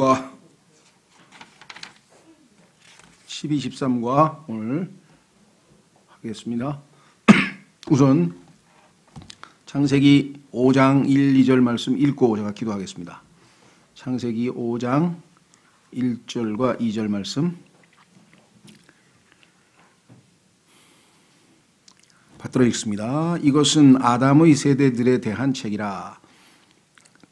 12과 13과 오늘 하겠습니다. 우선 창세기 5장 1, 2절 말씀 읽고 제가 기도하겠습니다. 창세기 5장 1절과 2절 말씀 받들어 읽습니다. 이것은 아담의 세대들에 대한 책이라.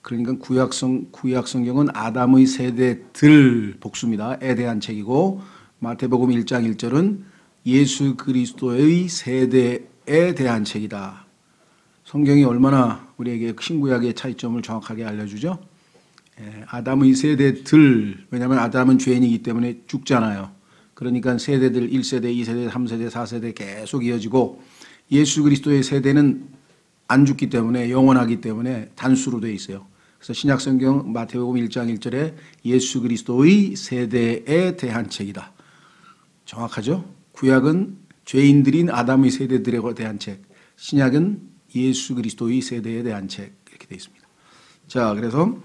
그러니까 구약 성경은 아담의 세대들 복수입니다.에 대한 책이고, 마태복음 1장 1절은 예수 그리스도의 세대에 대한 책이다. 성경이 얼마나 우리에게 신구약의 차이점을 정확하게 알려주죠. 아담의 세대들, 왜냐하면 아담은 죄인이기 때문에 죽잖아요. 그러니까 세대들 1세대, 2세대, 3세대, 4세대 계속 이어지고, 예수 그리스도의 세대는 안 죽기 때문에 영원하기 때문에 단수로 되어 있어요. 그래서 신약성경 마태복음 1장 1절에 예수 그리스도의 세대에 대한 책이다. 정확하죠? 구약은 죄인들인 아담의 세대들에 대한 책, 신약은 예수 그리스도의 세대에 대한 책, 이렇게 되어 있습니다. 자, 그래서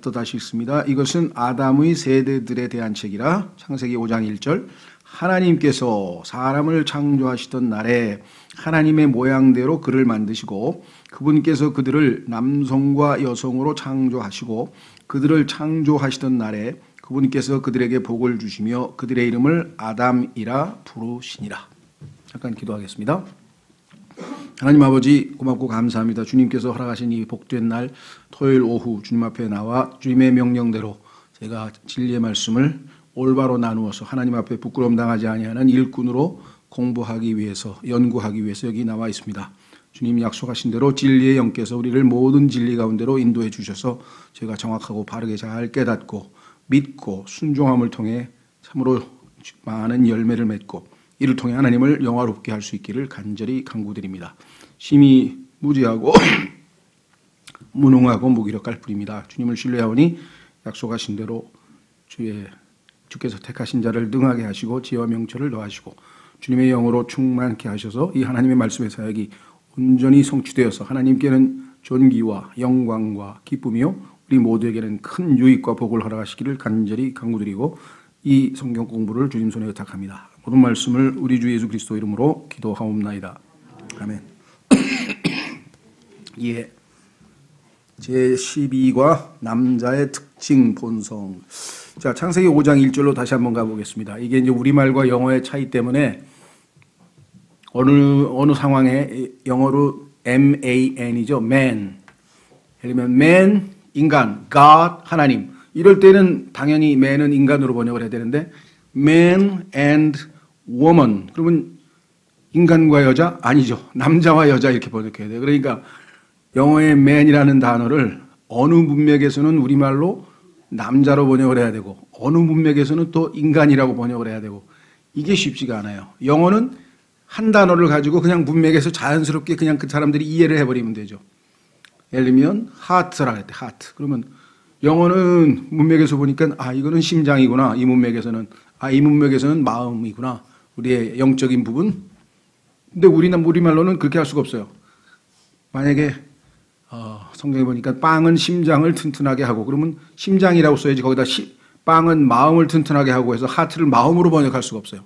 또 다시 읽습니다. 이것은 아담의 세대들에 대한 책이라. 창세기 5장 1절 하나님께서 사람을 창조하시던 날에 하나님의 모양대로 그를 만드시고 그분께서 그들을 남성과 여성으로 창조하시고 그들을 창조하시던 날에 그분께서 그들에게 복을 주시며 그들의 이름을 아담이라 부르시니라. 잠깐 기도하겠습니다. 하나님 아버지 고맙고 감사합니다. 주님께서 허락하신 이 복된 날 토요일 오후 주님 앞에 나와 주님의 명령대로 제가 진리의 말씀을 올바로 나누어서 하나님 앞에 부끄러움 당하지 아니하는 일꾼으로 공부하기 위해서, 연구하기 위해서 여기 나와 있습니다. 주님 약속하신 대로 진리의 영께서 우리를 모든 진리 가운데로 인도해 주셔서 제가 정확하고 바르게 잘 깨닫고 믿고 순종함을 통해 참으로 많은 열매를 맺고 이를 통해 하나님을 영화롭게 할 수 있기를 간절히 간구드립니다. 심히 무지하고 무능하고 무기력할 뿐입니다. 주님을 신뢰하오니 약속하신 대로 주께서 택하신 자를 능하게 하시고 지혜와 명철을 더하시고 주님의 영으로 충만케 하셔서 이 하나님의 말씀의 사역이 온전히 성취되어서 하나님께는 존귀와 영광과 기쁨이요 우리 모두에게는 큰 유익과 복을 허락하시기를 간절히 간구드리고 이 성경 공부를 주님 손에 의탁합니다. 모든 말씀을 우리 주 예수 그리스도 이름으로 기도하옵나이다. 아멘. 예. 제12과 남자의 특징 본성. 자, 창세기 5장 1절로 다시 한번 가보겠습니다. 이게 이제 우리말과 영어의 차이 때문에 어느 상황에 영어로 man이죠. man. 예를 들면 man, 인간, God, 하나님. 이럴 때는 당연히 man은 인간으로 번역을 해야 되는데 man and woman. 그러면 인간과 여자? 아니죠. 남자와 여자 이렇게 번역해야 돼요. 그러니까 영어의 man이라는 단어를 어느 문맥에서는 우리말로 남자로 번역을 해야 되고 어느 문맥에서는 또 인간이라고 번역을 해야 되고 이게 쉽지가 않아요. 영어는 한 단어를 가지고 그냥 문맥에서 자연스럽게 그냥 그 사람들이 이해를 해버리면 되죠. 예를 들면 하트라 했대. 하트. 그러면 영어는 문맥에서 보니까 아 이거는 심장이구나. 이 문맥에서는 이 문맥에서는 마음이구나. 우리의 영적인 부분. 근데 우리말로는 그렇게 할 수가 없어요. 만약에 성경에 보니까 빵은 심장을 튼튼하게 하고 그러면 심장이라고 써야지 거기다 빵은 마음을 튼튼하게 하고 해서 하트를 마음으로 번역할 수가 없어요.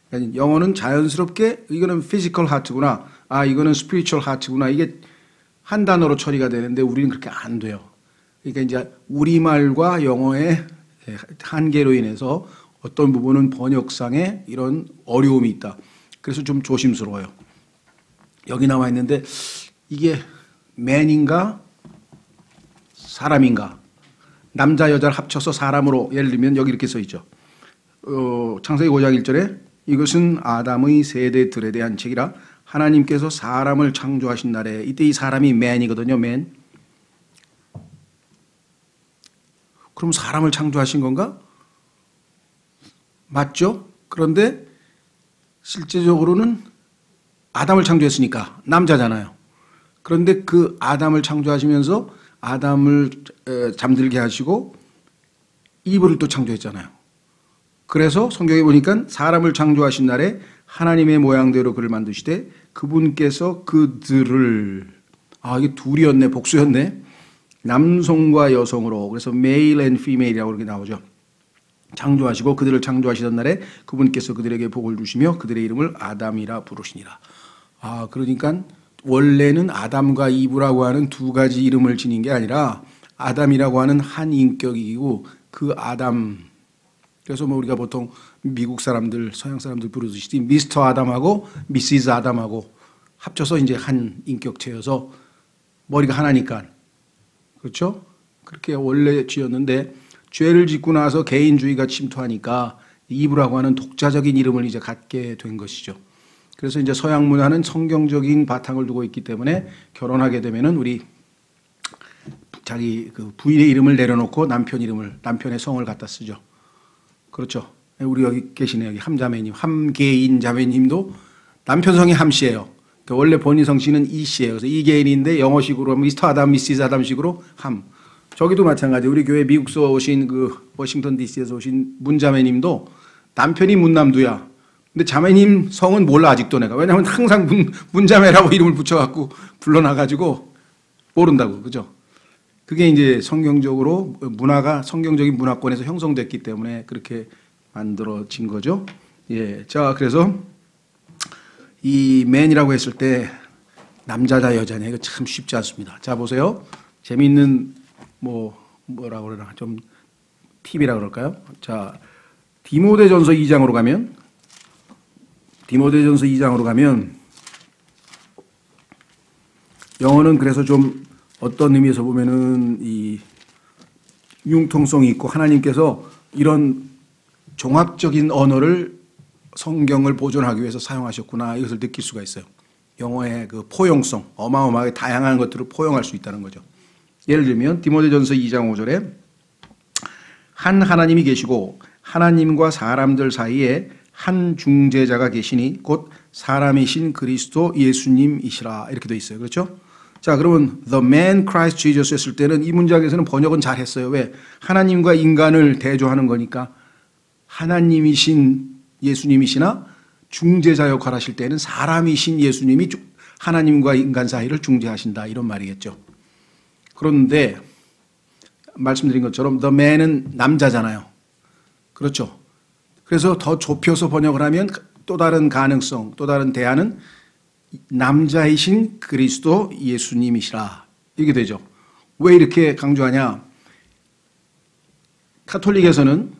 그러니까 영어는 자연스럽게 이거는 physical heart구나. 이거는 spiritual heart구나. 이게 한 단어로 처리가 되는데 우리는 그렇게 안 돼요. 그러니까 이제 우리말과 영어의 한계로 인해서 어떤 부분은 번역상에 이런 어려움이 있다. 그래서 좀 조심스러워요. 여기 나와 있는데 이게 man인가 사람인가 남자 여자를 합쳐서 사람으로 예를 들면 여기 이렇게 써 있죠. 창세기 5장 1절에 이것은 아담의 세대들에 대한 책이라 하나님께서 사람을 창조하신 날에 이때 이 사람이 man이거든요. man. 그럼 사람을 창조하신 건가? 맞죠? 그런데 실제적으로는 아담을 창조했으니까 남자잖아요. 그런데 그 아담을 창조하시면서 아담을 잠들게 하시고 이브를 또 창조했잖아요. 그래서 성경에 보니까 사람을 창조하신 날에 하나님의 모양대로 그를 만드시되 그분께서 그들을 이게 둘이었네, 복수였네. 남성과 여성으로, 그래서 male and female이라고 이렇게 나오죠. 창조하시고 그들을 창조하시던 날에 그분께서 그들에게 복을 주시며 그들의 이름을 아담이라 부르시니라. 그러니까 원래는 아담과 이브라고 하는 두 가지 이름을 지닌 게 아니라 아담이라고 하는 한 인격이고 그 아담, 그래서 뭐 우리가 보통 미국 사람들, 서양 사람들 부르듯이 미스터 아담하고 미시즈 아담하고 합쳐서 이제 한 인격체여서 머리가 하나니까, 그렇죠? 그렇게 원래 지었는데 죄를 짓고 나서 개인주의가 침투하니까 이브라고 하는 독자적인 이름을 이제 갖게 된 것이죠. 그래서 이제 서양 문화는 성경적인 바탕을 두고 있기 때문에 결혼하게 되면은 우리 자기 그 부인의 이름을 내려놓고 남편의 성을 갖다 쓰죠. 그렇죠. 우리 여기 계시네요. 여기 함자매님, 함계인 자매님도 남편 성이 함씨예요. 그러니까 원래 본인 성씨는 이씨예요. 그래서 이계인인데 영어식으로 미스터 아담, 미시즈 아담식으로 함. 저기도 마찬가지. 우리 교회 미국서 오신 그 워싱턴 DC에서 오신 문자매님도 남편이 문남두야. 근데 자매님 성은 몰라 아직도 내가. 왜냐하면 항상 문자매라고 이름을 붙여갖고 불러놔가지고 모른다고, 그죠? 그게 이제 성경적으로 문화가 성경적인 문화권에서 형성됐기 때문에 그렇게 만들어진 거죠. 예, 자 그래서 이 man이라고 했을 때 남자다 여자냐 이거 참 쉽지 않습니다. 자 보세요. 재미있는 뭐라고 그러나 좀 팁이라 그럴까요? 자 디모데전서 2장으로 가면 영어는 그래서 좀 어떤 의미에서 보면은 이 융통성이 있고 하나님께서 이런 종합적인 언어를 성경을 보존하기 위해서 사용하셨구나 이것을 느낄 수가 있어요. 영어의 그 포용성, 어마어마하게 다양한 것들을 포용할 수 있다는 거죠. 예를 들면 디모데전서 2장 5절에 한 하나님이 계시고 하나님과 사람들 사이에 한 중재자가 계시니 곧 사람이신 그리스도 예수님이시라 이렇게 돼 있어요. 그렇죠? 자, 그러면 the man Christ Jesus 했을 때는 이 문장에서는 번역은 잘 했어요. 왜? 하나님과 인간을 대조하는 거니까 하나님이신 예수님이시나 중재자 역할 하실 때는 사람이신 예수님이 하나님과 인간 사이를 중재하신다 이런 말이겠죠. 그런데 말씀드린 것처럼 the man은 남자잖아요. 그렇죠. 그래서 더 좁혀서 번역을 하면 또 다른 가능성, 또 다른 대안은 남자이신 그리스도 예수님이시라 이게 되죠. 왜 이렇게 강조하냐? 카톨릭에서는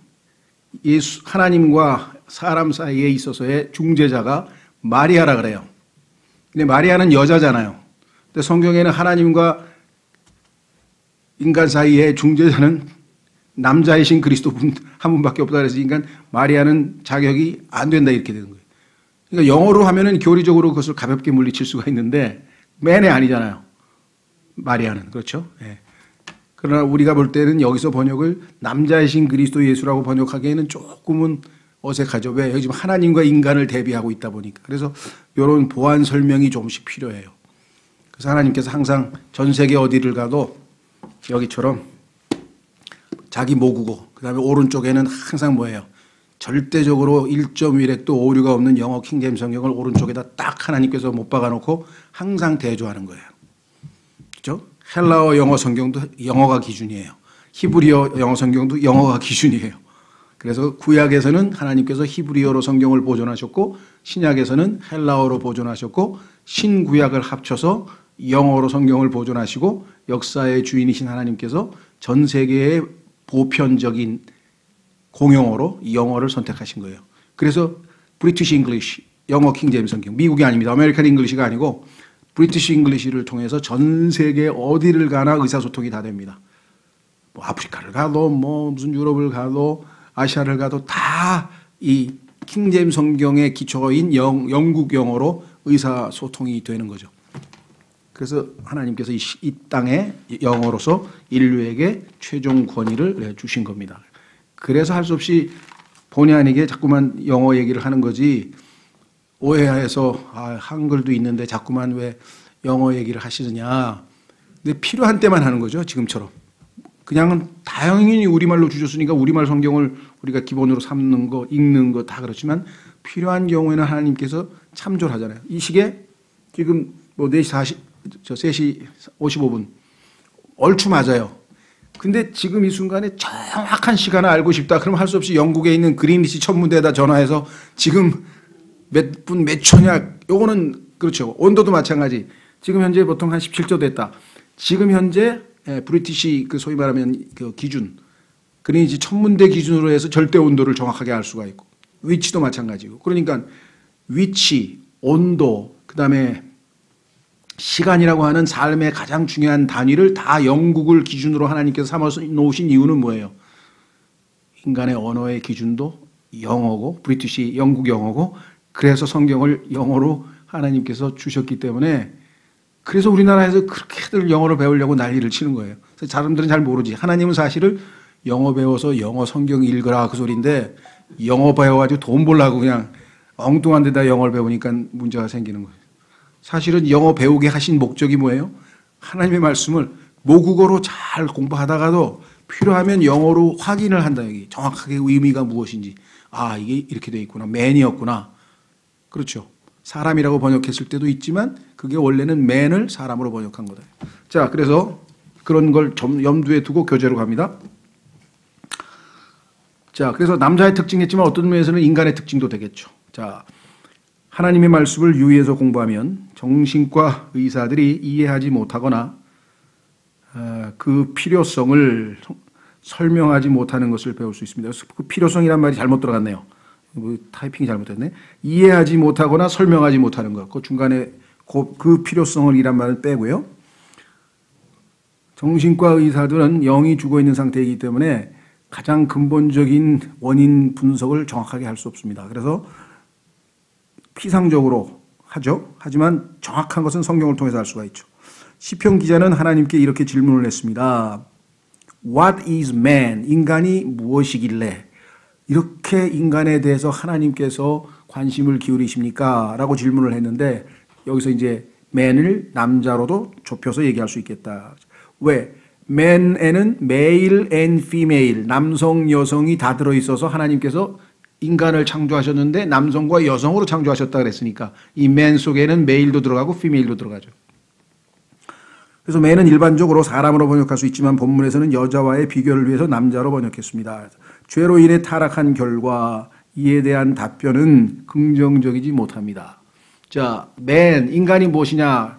하나님과 사람 사이에 있어서의 중재자가 마리아라 그래요. 근데 마리아는 여자잖아요. 근데 성경에는 하나님과 인간 사이에 중재자는 남자이신 그리스도 한 분밖에 없다 그래서 인간 마리아는 자격이 안 된다 이렇게 되는 거예요. 그러니까 영어로 하면은 교리적으로 그것을 가볍게 물리칠 수가 있는데 맨에 아니잖아요. 마리아는 그렇죠. 예. 그러나 우리가 볼 때는 여기서 번역을 남자이신 그리스도 예수라고 번역하기에는 조금은 어색하죠. 왜? 여기 지금 하나님과 인간을 대비하고 있다 보니까. 그래서 이런 보완 설명이 조금씩 필요해요. 그래서 하나님께서 항상 전 세계 어디를 가도 여기처럼 자기 모국어, 그 다음에 오른쪽에는 항상 뭐예요? 절대적으로 1.1획도 오류가 없는 영어 킹제임스 성경을 오른쪽에다 딱 하나님께서 못 박아놓고 항상 대조하는 거예요. 그렇죠? 헬라어 영어 성경도 영어가 기준이에요. 히브리어 영어 성경도 영어가 기준이에요. 그래서 구약에서는 하나님께서 히브리어로 성경을 보존하셨고 신약에서는 헬라어로 보존하셨고 신구약을 합쳐서 영어로 성경을 보존하시고 역사의 주인이신 하나님께서 전 세계의 보편적인 공용어로 영어를 선택하신 거예요. 그래서 브리티시 잉글리시, 영어 킹제임스 성경, 미국이 아닙니다. 아메리칸 잉글리시가 아니고 브리티시 잉글리시를 통해서 전 세계 어디를 가나 의사소통이 다 됩니다. 뭐 아프리카를 가도 뭐 무슨 유럽을 가도 아시아를 가도 다 이 킹제임스 성경의 기초인 영국 영어로 의사소통이 되는 거죠. 그래서 하나님께서 이 땅에 영어로서 인류에게 최종 권위를 주신 겁니다. 그래서 할 수 없이 본의 아니게 자꾸만 영어 얘기를 하는 거지 오해해서 한글도 있는데 자꾸만 왜 영어 얘기를 하시느냐. 근데 필요한 때만 하는 거죠. 지금처럼. 그냥은 다행히 우리말로 주셨으니까 우리말 성경을 우리가 기본으로 삼는 거, 읽는 거 다 그렇지만 필요한 경우에는 하나님께서 참조를 하잖아요. 이 시계 지금 뭐 3시 55분 얼추 맞아요. 근데 지금 이 순간에 정확한 시간을 알고 싶다. 그럼 할 수 없이 영국에 있는 그린리치 천문대에다 전화해서 지금 몇 분 몇 초냐. 요거는 그렇죠. 온도도 마찬가지. 지금 현재 보통 한 17도 됐다. 지금 현재 브리티시 그 소위 말하면 그 기준 그린리치 천문대 기준으로 해서 절대 온도를 정확하게 알 수가 있고 위치도 마찬가지고. 그러니까 위치, 온도, 그다음에 시간이라고 하는 삶의 가장 중요한 단위를 다 영국을 기준으로 하나님께서 삼아 놓으신 이유는 뭐예요? 인간의 언어의 기준도 영어고 브리티시 영국 영어고 그래서 성경을 영어로 하나님께서 주셨기 때문에 그래서 우리나라에서 그렇게들 영어를 배우려고 난리를 치는 거예요. 사람들은 잘 모르지. 하나님은 사실을 영어 배워서 영어 성경 읽으라 그 소리인데 영어 배워가지고 돈 벌라고 그냥 엉뚱한 데다 영어를 배우니까 문제가 생기는 거예요. 사실은 영어 배우게 하신 목적이 뭐예요? 하나님의 말씀을 모국어로 잘 공부하다가도 필요하면 영어로 확인을 한다. 여기 정확하게 의미가 무엇인지. 아, 이게 이렇게 돼 있구나. man이었구나. 그렇죠. 사람이라고 번역했을 때도 있지만 그게 원래는 man을 사람으로 번역한 거다. 자, 그래서 그런 걸 염두에 두고 교재로 갑니다. 자, 그래서 남자의 특징이지만 어떤 면에서는 인간의 특징도 되겠죠. 자, 하나님의 말씀을 유의해서 공부하면 정신과 의사들이 이해하지 못하거나 그 필요성을 설명하지 못하는 것을 배울 수 있습니다. 그 필요성이란 말이 잘못 들어갔네요. 타이핑이 잘못됐네. 이해하지 못하거나 설명하지 못하는 것. 그 중간에 그 필요성을 이란 말을 빼고요. 정신과 의사들은 영이 죽어 있는 상태이기 때문에 가장 근본적인 원인 분석을 정확하게 할 수 없습니다. 그래서 피상적으로 하죠. 하지만 정확한 것은 성경을 통해서 알 수가 있죠. 시편 기자는 하나님께 이렇게 질문을 했습니다. What is man? 인간이 무엇이길래 이렇게 인간에 대해서 하나님께서 관심을 기울이십니까? 라고 질문을 했는데 여기서 이제 man을 남자로도 좁혀서 얘기할 수 있겠다. 왜? man에는 male and female, 남성, 여성이 다 들어있어서 하나님께서 인간을 창조하셨는데 남성과 여성으로 창조하셨다 그랬으니까 이 man 속에는 male도 들어가고 female도 들어가죠. 그래서 man은 일반적으로 사람으로 번역할 수 있지만 본문에서는 여자와의 비교를 위해서 남자로 번역했습니다. 죄로 인해 타락한 결과 이에 대한 답변은 긍정적이지 못합니다. 자, man, 인간이 무엇이냐?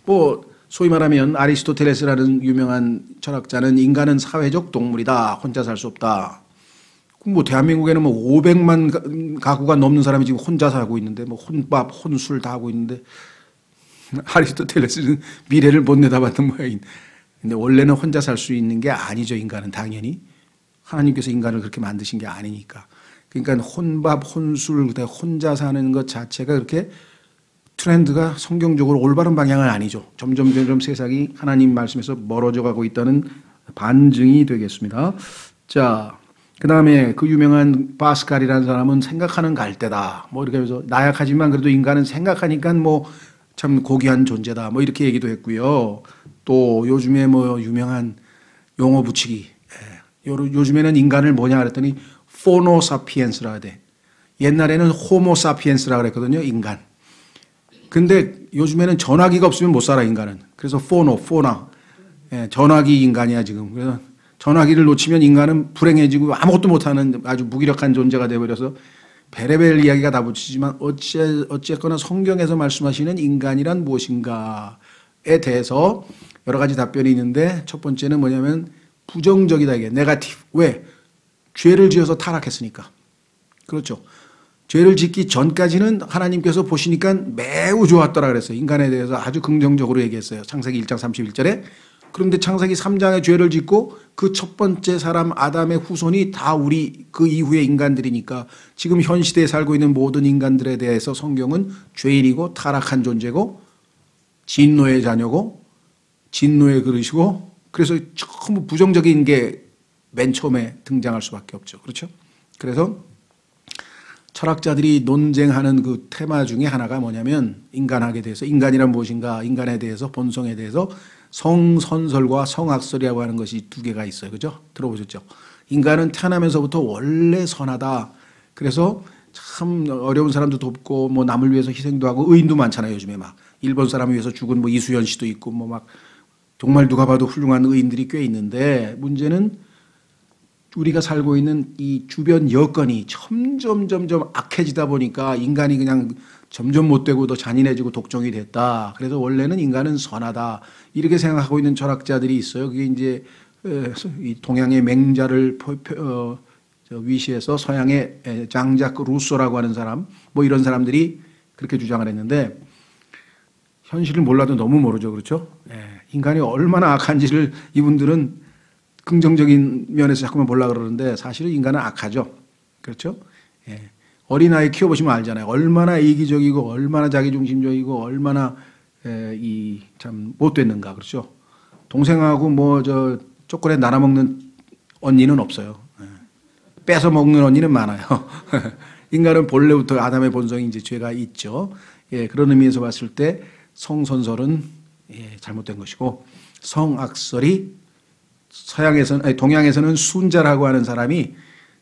뭐 소위 말하면 아리스토텔레스라는 유명한 철학자는 인간은 사회적 동물이다. 혼자 살 수 없다. 뭐 대한민국에는 뭐 500만 가구가 넘는 사람이 지금 혼자 살고 있는데 뭐 혼밥, 혼술 다 하고 있는데 아리스토텔레스는 미래를 못 내다봤던 모양인. 근데 원래는 혼자 살 수 있는 게 아니죠. 인간은 당연히 하나님께서 인간을 그렇게 만드신 게 아니니까. 그러니까 혼밥, 혼술, 혼자 사는 것 자체가 그렇게 트렌드가 성경적으로 올바른 방향은 아니죠. 점점 세상이 하나님 말씀에서 멀어져 가고 있다는 반증이 되겠습니다. 자, 그 다음에 그 유명한 파스칼이라는 사람은 생각하는 갈대다. 뭐 이렇게 해서 나약하지만 그래도 인간은 생각하니까 뭐 참 고귀한 존재다. 뭐 이렇게 얘기도 했고요. 또 요즘에 뭐 유명한 용어 붙이기. 요즘에는 인간을 뭐냐 그랬더니 포노사피엔스라 돼. 옛날에는 호모사피엔스라 그랬거든요. 인간. 근데 요즘에는 전화기가 없으면 못 살아 인간은. 그래서 포나. 전화기 인간이야 지금. 그래서 전화기를 놓치면 인간은 불행해지고 아무것도 못하는 아주 무기력한 존재가 되어버려서 베레벨 이야기가 다 붙이지만 어쨌거나 성경에서 말씀하시는 인간이란 무엇인가에 대해서 여러 가지 답변이 있는데 첫 번째는 뭐냐면 부정적이다 이게 네거티브. 왜? 죄를 지어서 타락했으니까. 그렇죠. 죄를 짓기 전까지는 하나님께서 보시니까 매우 좋았더라 그랬어요. 인간에 대해서 아주 긍정적으로 얘기했어요. 창세기 1장 31절에. 그런데 창세기 3장에 죄를 짓고 그 첫 번째 사람 아담의 후손이 다 우리 그 이후의 인간들이니까 지금 현 시대에 살고 있는 모든 인간들에 대해서 성경은 죄인이고 타락한 존재고 진노의 자녀고 진노의 그릇이고 그래서 전부 부정적인 게 맨 처음에 등장할 수밖에 없죠. 그렇죠? 그래서 철학자들이 논쟁하는 그 테마 중에 하나가 뭐냐면 인간학에 대해서 인간이란 무엇인가 인간에 대해서 본성에 대해서 성선설과 성악설이라고 하는 것이 두 개가 있어요. 그죠? 들어보셨죠? 인간은 태어나면서부터 원래 선하다. 그래서 참 어려운 사람도 돕고 뭐 남을 위해서 희생도 하고 의인도 많잖아요. 요즘에 막 일본 사람을 위해서 죽은 뭐 이수연 씨도 있고 뭐 막 정말 누가 봐도 훌륭한 의인들이 꽤 있는데 문제는 우리가 살고 있는 이 주변 여건이 점점 악해지다 보니까 인간이 그냥 점점 못되고 더 잔인해지고 독종이 됐다. 그래서 원래는 인간은 선하다. 이렇게 생각하고 있는 철학자들이 있어요. 그게 이제 이 동양의 맹자를 위시해서 서양의 장자크 루소라고 하는 사람, 뭐 이런 사람들이 그렇게 주장을 했는데 현실을 몰라도 너무 모르죠. 그렇죠? 인간이 얼마나 악한지를 이분들은 긍정적인 면에서 자꾸만 보려고 그러는데 사실은 인간은 악하죠. 그렇죠? 어린아이 키워보시면 알잖아요. 얼마나 이기적이고 얼마나 자기중심적이고 얼마나 참 못됐는가. 그렇죠? 동생하고 뭐 초콜릿 나눠 먹는 언니는 없어요. 뺏어 먹는 언니는 많아요. 인간은 본래부터 아담의 본성이 이제 죄가 있죠. 그런 의미에서 봤을 때 성선설은 잘못된 것이고 성악설이 동양에서는 순자라고 하는 사람이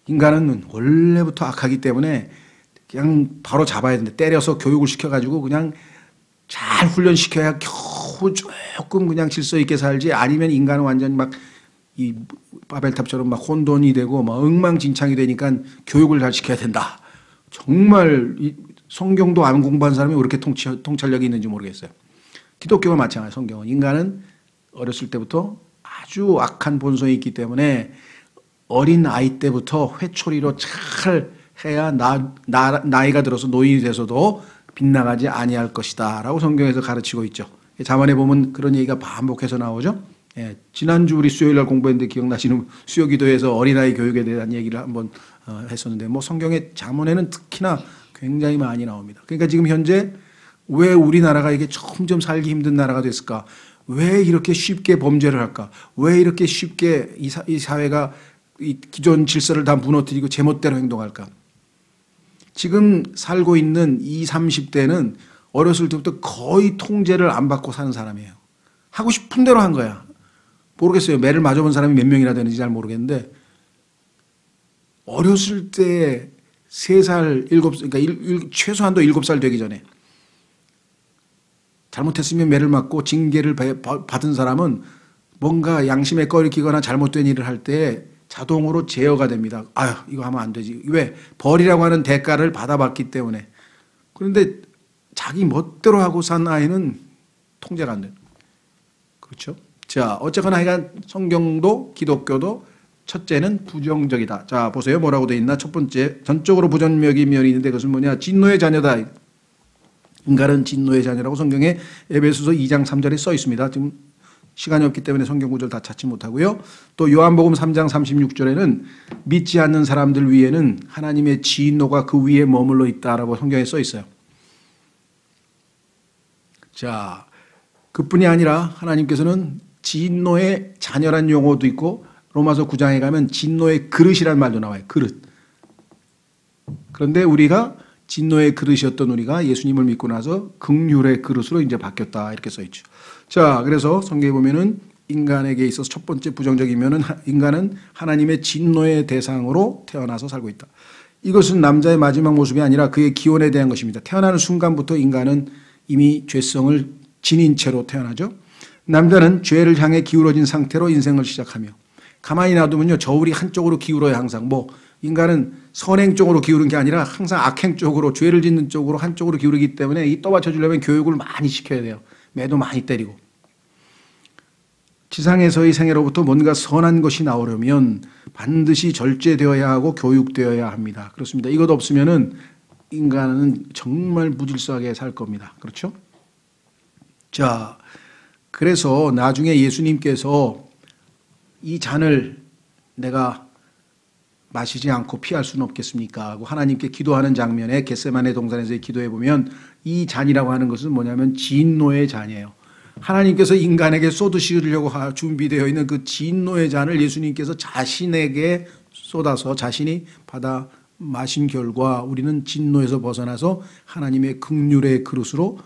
인간은 원래부터 악하기 때문에 그냥 바로 잡아야 되는데 때려서 교육을 시켜가지고 그냥 잘 훈련시켜야 겨우 조금 그냥 질서 있게 살지 아니면 인간은 완전 막 이 바벨탑처럼 막 혼돈이 되고 막 엉망진창이 되니까 교육을 잘 시켜야 된다. 정말 성경도 안 공부한 사람이 왜 이렇게 통찰력이 있는지 모르겠어요. 기독교가 마찬가지예요. 성경은 인간은 어렸을 때부터 아주 악한 본성이 있기 때문에 어린 아이 때부터 회초리로 잘 해야 나이가 들어서 노인이 돼서도 빗나가지 아니할 것이다 라고 성경에서 가르치고 있죠. 자문에 보면 그런 얘기가 반복해서 나오죠. 지난주 우리 수요일날 공부했는데 기억나시는 수요기도에서 어린아이 교육에 대한 얘기를 한번 했었는데 뭐 성경의 자문에는 특히나 굉장히 많이 나옵니다. 그러니까 지금 현재 왜 우리나라가 이게 점점 살기 힘든 나라가 됐을까? 왜 이렇게 쉽게 범죄를 할까? 왜 이렇게 쉽게 이 사회가 이 기존 질서를 다 무너뜨리고 제멋대로 행동할까? 지금 살고 있는 20, 30대는 어렸을 때부터 거의 통제를 안 받고 사는 사람이에요. 하고 싶은 대로 한 거야. 모르겠어요. 매를 맞아본 사람이 몇 명이나 되는지 잘 모르겠는데 어렸을 때 3살, 7살, 그러니까 최소한도 7살 되기 전에 잘못했으면 매를 맞고 징계를 받은 사람은 뭔가 양심에 꺼리 끼거나 잘못된 일을 할 때 자동으로 제어가 됩니다. 아유, 이거 하면 안 되지. 왜? 벌이라고 하는 대가를 받아봤기 때문에. 그런데 자기 멋대로 하고 산 아이는 통제가 안 돼요. 그렇죠? 자, 어쨌거나 하여간 성경도 기독교도 첫째는 부정적이다. 자, 보세요. 뭐라고 돼 있나? 첫 번째, 전적으로 부정적인 면이 있는데 그것은 뭐냐? 진노의 자녀다. 인간은 진노의 자녀라고 성경에 에베소서 2장 3절에 써 있습니다. 지금 시간이 없기 때문에 성경 구절 다 찾지 못하고요. 또 요한복음 3장 36절에는 믿지 않는 사람들 위에는 하나님의 진노가 그 위에 머물러 있다라고 성경에 써 있어요. 자, 그뿐이 아니라 하나님께서는 진노의 자녀란 용어도 있고 로마서 9장에 가면 진노의 그릇이란 말도 나와요. 그릇. 그런데 우리가 진노의 그릇이었던 우리가 예수님을 믿고 나서 긍휼의 그릇으로 이제 바뀌었다 이렇게 써 있죠. 자, 그래서 성경에 보면은 인간에게 있어서 첫 번째 부정적이면은 인간은 하나님의 진노의 대상으로 태어나서 살고 있다. 이것은 남자의 마지막 모습이 아니라 그의 기원에 대한 것입니다. 태어나는 순간부터 인간은 이미 죄성을 지닌 채로 태어나죠. 남자는 죄를 향해 기울어진 상태로 인생을 시작하며 가만히 놔두면요 저울이 한쪽으로 기울어야 항상 뭐 인간은 선행 쪽으로 기울은 게 아니라 항상 악행 쪽으로 죄를 짓는 쪽으로 한쪽으로 기울이기 때문에 이 떠받쳐 주려면 교육을 많이 시켜야 돼요. 매도 많이 때리고. 지상에서의 생애로부터 뭔가 선한 것이 나오려면 반드시 절제되어야 하고 교육되어야 합니다. 그렇습니다. 이것 없으면은 인간은 정말 무질서하게 살 겁니다. 그렇죠? 자, 그래서 나중에 예수님께서 이 잔을 내가 마시지 않고 피할 수는 없겠습니까? 하고 하나님께 기도하는 장면에 겟세마네 동산에서의 기도해 보면 이 잔이라고 하는 것은 뭐냐면 진노의 잔이에요. 하나님께서 인간에게 쏟으시려고 준비되어 있는 그 진노의 잔을 예수님께서 자신에게 쏟아서 자신이 받아 마신 결과 우리는 진노에서 벗어나서 하나님의 긍휼의 그릇으로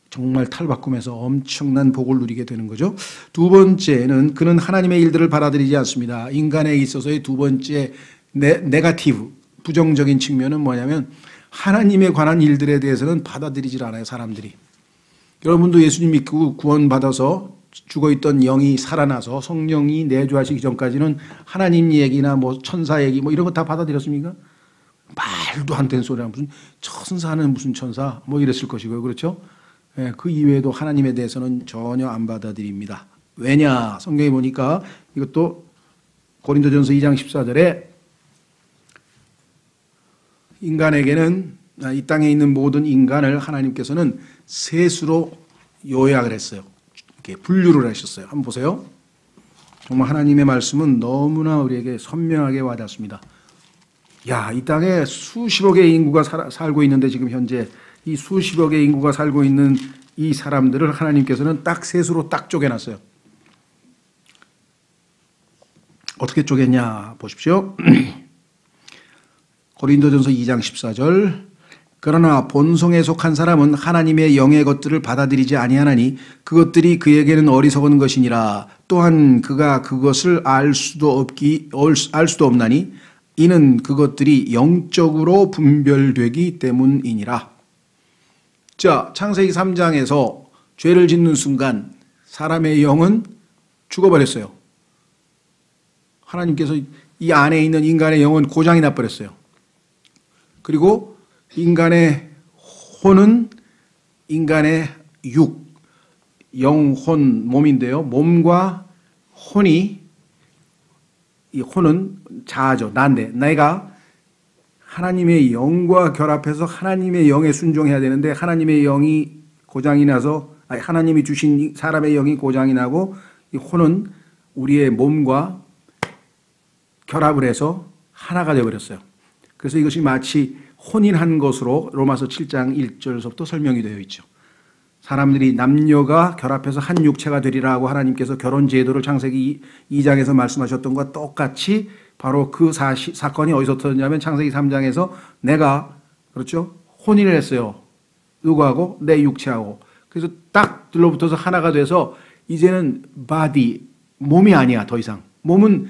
정말 탈바꿈해서 엄청난 복을 누리게 되는 거죠. 두 번째는 그는 하나님의 일들을 받아들이지 않습니다. 인간에 있어서의 두 번째 네거티브, 부정적인 측면은 뭐냐면 하나님에 관한 일들에 대해서는 받아들이질 않아요. 사람들이. 여러분도 예수님 믿고 구원받아서 죽어있던 영이 살아나서 성령이 내주하시기 전까지는 하나님 얘기나 뭐 천사 얘기 뭐 이런 거 다 받아들였습니까? 말도 안 되는 소리야. 무슨 천사는 무슨 천사 뭐 이랬을 것이고요. 그렇죠? 예, 그 이외에도 하나님에 대해서는 전혀 안 받아들입니다. 왜냐? 성경에 보니까 이것도 고린도전서 2장 14절에 인간에게는 이 땅에 있는 모든 인간을 하나님께서는 셋으로 요약을 했어요. 이렇게 분류를 하셨어요. 한번 보세요. 정말 하나님의 말씀은 너무나 우리에게 선명하게 와닿습니다. 야, 이 땅에 수십억의 인구가 살고 있는데 지금 현재 이 수십억의 인구가 살고 있는 이 사람들을 하나님께서는 딱 셋으로 딱 쪼개놨어요. 어떻게 쪼갰냐 보십시오. 고린도전서 2장 14절 그러나 본성에 속한 사람은 하나님의 영의 것들을 받아들이지 아니하나니 그것들이 그에게는 어리석은 것이니라. 또한 그가 그것을 알 수도 없나니 이는 그것들이 영적으로 분별되기 때문이니라. 자, 창세기 3장에서 죄를 짓는 순간 사람의 영은 죽어버렸어요. 하나님께서 이 안에 있는 인간의 영은 고장이 나버렸어요. 그리고 인간의 혼은 인간의 영혼, 몸인데요. 몸과 혼이, 이 혼은 자아죠. 나인데 내가 하나님의 영과 결합해서 하나님의 영에 순종해야 되는데 하나님의 영이 고장이 나서 하나님이 주신 사람의 영이 고장이 나고 이 혼은 우리의 몸과 결합을 해서 하나가 되어버렸어요. 그래서 이것이 마치 혼인한 것으로 로마서 7장 1절서부터 설명이 되어 있죠. 사람들이 남녀가 결합해서 한 육체가 되리라고 하나님께서 결혼 제도를 창세기 2장에서 말씀하셨던 것과 똑같이 바로 그 사건이 어디서 터졌냐면 창세기 3장에서 내가 그렇죠 혼인을 했어요. 누구하고? 내 육체하고. 그래서 딱 들러붙어서 하나가 돼서 이제는 바디, 몸이 아니야 더 이상. 몸은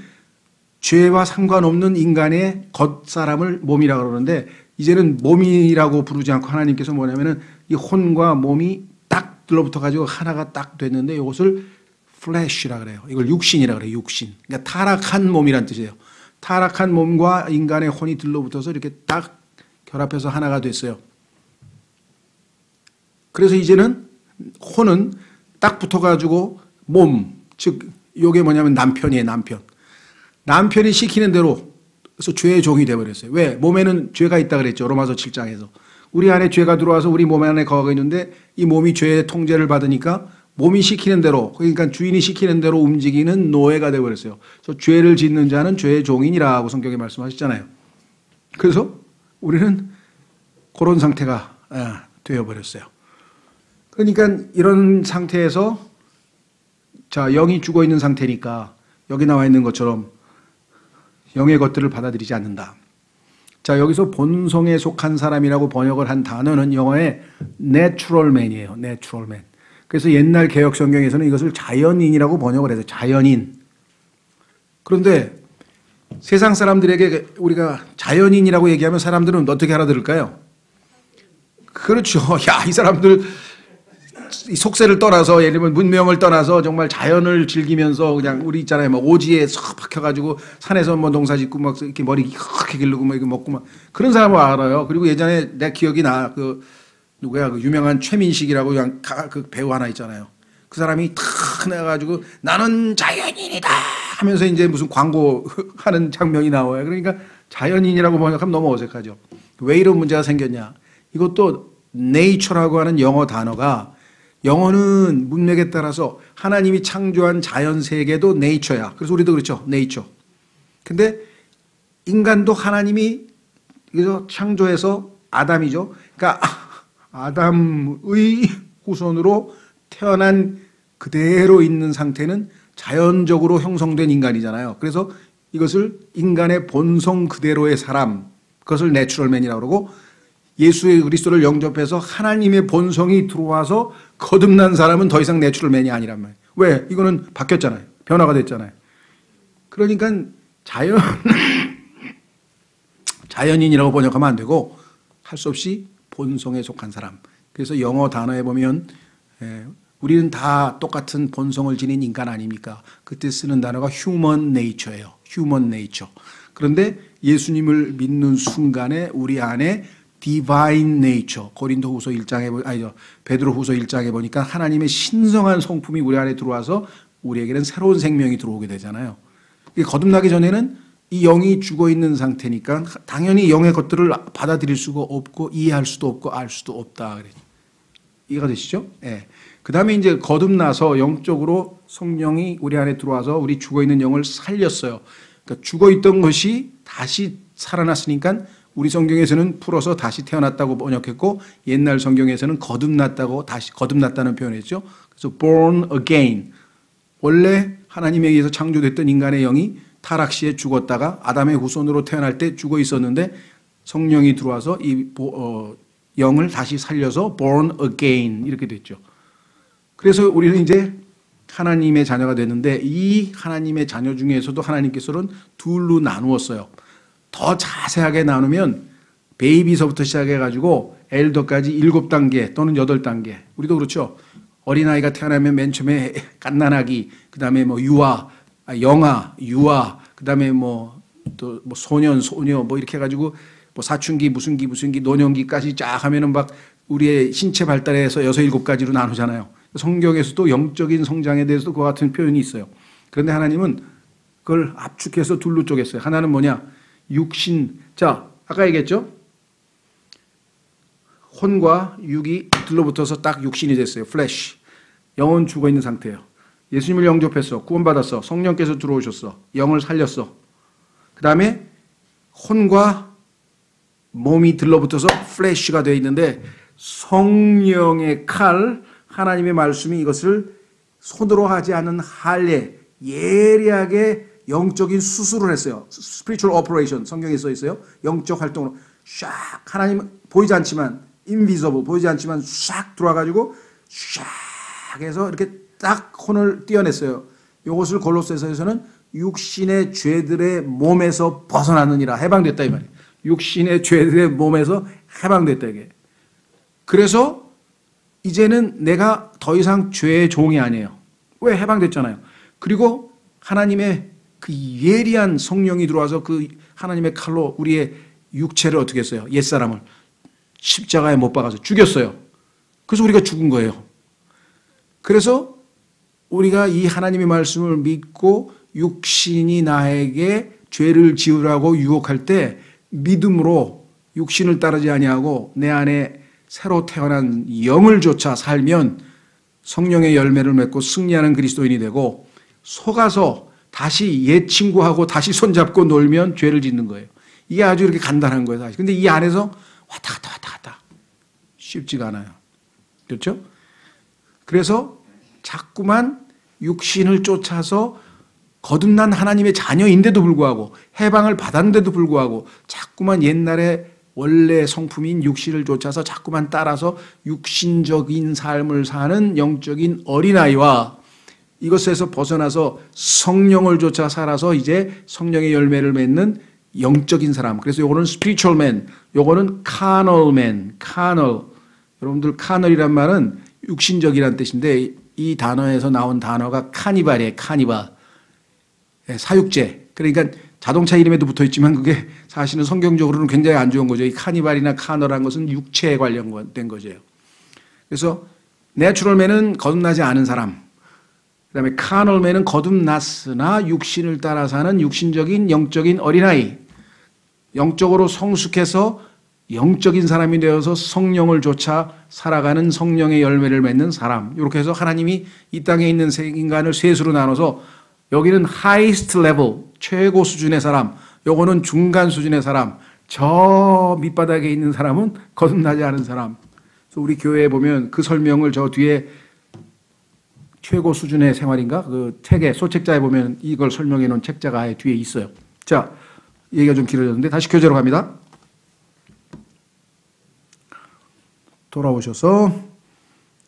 죄와 상관없는 인간의 겉사람을 몸이라고 그러는데 이제는 몸이라고 부르지 않고 하나님께서 뭐냐면은 이 혼과 몸이 딱 들러붙어 가지고 하나가 딱 됐는데 이것을 flesh라 그래요. 이걸 육신이라 그래요. 육신. 그러니까 타락한 몸이란 뜻이에요. 타락한 몸과 인간의 혼이 들러붙어서 이렇게 딱 결합해서 하나가 됐어요. 그래서 이제는 혼은 딱 붙어 가지고 몸, 즉 이게 뭐냐면 남편이에요. 남편이 시키는 대로 그래서 죄의 종이 되어버렸어요. 왜? 몸에는 죄가 있다 그랬죠. 로마서 7장에서. 우리 안에 죄가 들어와서 우리 몸 안에 거하고 있는데 이 몸이 죄의 통제를 받으니까 몸이 시키는 대로 그러니까 주인이 시키는 대로 움직이는 노예가 되어버렸어요. 그래서 죄를 짓는 자는 죄의 종이니라고 성경에 말씀하셨잖아요. 그래서 우리는 그런 상태가 되어버렸어요. 그러니까 이런 상태에서 자 영이 죽어 있는 상태니까 여기 나와 있는 것처럼 영의 것들을 받아들이지 않는다. 자, 여기서 본성에 속한 사람이라고 번역을 한 단어는 영어의 natural man이에요. natural man. 그래서 옛날 개혁 성경에서는 이것을 자연인이라고 번역을 해서 자연인. 그런데 세상 사람들에게 우리가 자연인이라고 얘기하면 사람들은 어떻게 알아들을까요? 그렇죠. 야, 이 사람들 속세를 떠나서 예를 들면 문명을 떠나서 정말 자연을 즐기면서 그냥 우리 있잖아요. 막 오지에 쏙 박혀가지고 산에서 뭐 농사 짓고 막 이렇게 머리 크게 기르고 막 이렇게 먹고 막 그런 사람을 알아요. 그리고 예전에 내 기억이 나. 그 누구야? 그 유명한 최민식이라고 그냥 그 배우 하나 있잖아요. 그 사람이 탁 나가지고 나는 자연인이다 하면서 이제 무슨 광고 하는 장면이 나와요. 그러니까 자연인이라고 번역하면 너무 어색하죠. 왜 이런 문제가 생겼냐? 이것도 nature라고 하는 영어 단어가 영어는 문맥에 따라서 하나님이 창조한 자연 세계도 네이처야. 그래서 우리도 그렇죠. 네이처. 근데 인간도 하나님이 그래서 창조해서 아담이죠. 그러니까 아담의 후손으로 태어난 그대로 있는 상태는 자연적으로 형성된 인간이잖아요. 그래서 이것을 인간의 본성 그대로의 사람, 그것을 내추럴맨이라고 그러고 예수의 그리스도를 영접해서 하나님의 본성이 들어와서 거듭난 사람은 더 이상 내추럴맨이 아니란 말이에요. 왜? 이거는 바뀌었잖아요. 변화가 됐잖아요. 그러니까 자연인이라고 번역하면 안 되고 할 수 없이 본성에 속한 사람. 그래서 영어 단어에 보면 우리는 다 똑같은 본성을 지닌 인간 아닙니까? 그때 쓰는 단어가 human nature예요. human nature. 그런데 예수님을 믿는 순간에 우리 안에 divine nature, 고린도후서 1장에 아니죠, 베드로후서 1장에 보니까 하나님의 신성한 성품이 우리 안에 들어와서 우리에게는 새로운 생명이 들어오게 되잖아요. 거듭나기 전에는 이 영이 죽어 있는 상태니까 당연히 영의 것들을 받아들일 수가 없고 이해할 수도 없고 알 수도 없다. 이해가 되시죠? 예. 그 다음에 이제 거듭나서 영적으로 성령이 우리 안에 들어와서 우리 죽어 있는 영을 살렸어요. 그러니까 죽어 있던 것이 다시 살아났으니까 우리 성경에서는 풀어서 다시 태어났다고 번역했고 옛날 성경에서는 거듭났다고 다시 거듭났다는 표현했죠. 그래서 born again. 원래 하나님에 의해서 창조됐던 인간의 영이 타락시에 죽었다가 아담의 후손으로 태어날 때 죽어 있었는데 성령이 들어와서 이 영을 다시 살려서 born again 이렇게 됐죠. 그래서 우리는 이제 하나님의 자녀가 됐는데 이 하나님의 자녀 중에서도 하나님께서는 둘로 나누었어요. 더 자세하게 나누면 베이비서부터 시작해가지고 엘더까지 7단계 또는 8단계. 우리도 그렇죠. 어린아이가 태어나면 맨 처음에 갓난아기, 그 다음에 뭐 유아, 영아, 유아, 그 다음에 또 소년, 소녀 이렇게 해가지고 뭐 사춘기, 무슨 기, 노년기까지 쫙 하면은 막 우리의 신체 발달에서 6, 7가지로 나누잖아요. 성경에서도 영적인 성장에 대해서도 그와 같은 표현이 있어요. 그런데 하나님은 그걸 압축해서 둘로 쪼갰어요. 하나는 뭐냐? 육신. 자, 아까 얘기했죠? 혼과 육이 들러붙어서 딱 육신이 됐어요. 플래시. 영은 죽어 있는 상태예요. 예수님을 영접했어. 구원받았어. 성령께서 들어오셨어. 영을 살렸어. 그 다음에 혼과 몸이 들러붙어서 플래시가 되어 있는데 성령의 칼, 하나님의 말씀이 이것을 손으로 하지 않은 할례, 예리하게 영적인 수술을 했어요. spiritual operation 성경에 써 있어요. 영적 활동으로 샥 하나님 보이지 않지만 invisible 보이지 않지만 샥 들어와가지고 샥 해서 이렇게 딱 혼을 떼어냈어요. 이것을 골로새서에서는 육신의 죄들의 몸에서 벗어나느니라 해방됐다 이 말이에요. 육신의 죄들의 몸에서 해방됐다 이게. 그래서 이제는 내가 더 이상 죄의 종이 아니에요. 왜? 해방됐잖아요. 그리고 하나님의 그 예리한 성령이 들어와서 그 하나님의 칼로 우리의 육체를 어떻게 했어요? 옛사람을 십자가에 못 박아서 죽였어요. 그래서 우리가 죽은 거예요. 그래서 우리가 이 하나님의 말씀을 믿고 육신이 나에게 죄를 지으라고 유혹할 때 믿음으로 육신을 따르지 아니하고 내 안에 새로 태어난 영을 좇아 살면 성령의 열매를 맺고 승리하는 그리스도인이 되고 속아서 다시 옛 친구하고 다시 손잡고 놀면 죄를 짓는 거예요. 이게 아주 이렇게 간단한 거예요, 사실. 근데 이 안에서 왔다 갔다 쉽지가 않아요. 그렇죠? 그래서 자꾸만 육신을 쫓아서 거듭난 하나님의 자녀인데도 불구하고 해방을 받았는데도 불구하고 자꾸만 옛날에 원래 성품인 육신을 쫓아서 자꾸만 따라서 육신적인 삶을 사는 영적인 어린아이와 이것에서 벗어나서 성령을 쫓아 살아서 이제 성령의 열매를 맺는 영적인 사람. 그래서 요거는 spiritual man, 요거는 carnal man, carnal. 여러분들 carnal이란 말은 육신적이란 뜻인데 이 단어에서 나온 단어가 카니발이에요. 카니발. 사육제. 그러니까 자동차 이름에도 붙어 있지만 그게 사실은 성경적으로는 굉장히 안 좋은 거죠. 이 카니발이나 카널한 것은 육체에 관련된 거죠. 그래서 내추럴맨은 거듭나지 않은 사람. 그다음에 카널맨은 거듭났으나 육신을 따라 사는 육신적인 영적인 어린아이. 영적으로 성숙해서 영적인 사람이 되어서 성령을 쫓아 살아가는 성령의 열매를 맺는 사람. 이렇게 해서 하나님이 이 땅에 있는 인간을 셋으로 나눠서 여기는 highest level, 최고 수준의 사람, 요거는 중간 수준의 사람, 저 밑바닥에 있는 사람은 거듭나지 않은 사람. 그래서 우리 교회에 보면 그 설명을 저 뒤에 최고 수준의 생활인가? 그 책에, 소책자에 보면 이걸 설명해 놓은 책자가 아예 뒤에 있어요. 자, 얘기가 좀 길어졌는데 다시 교재로 갑니다. 돌아오셔서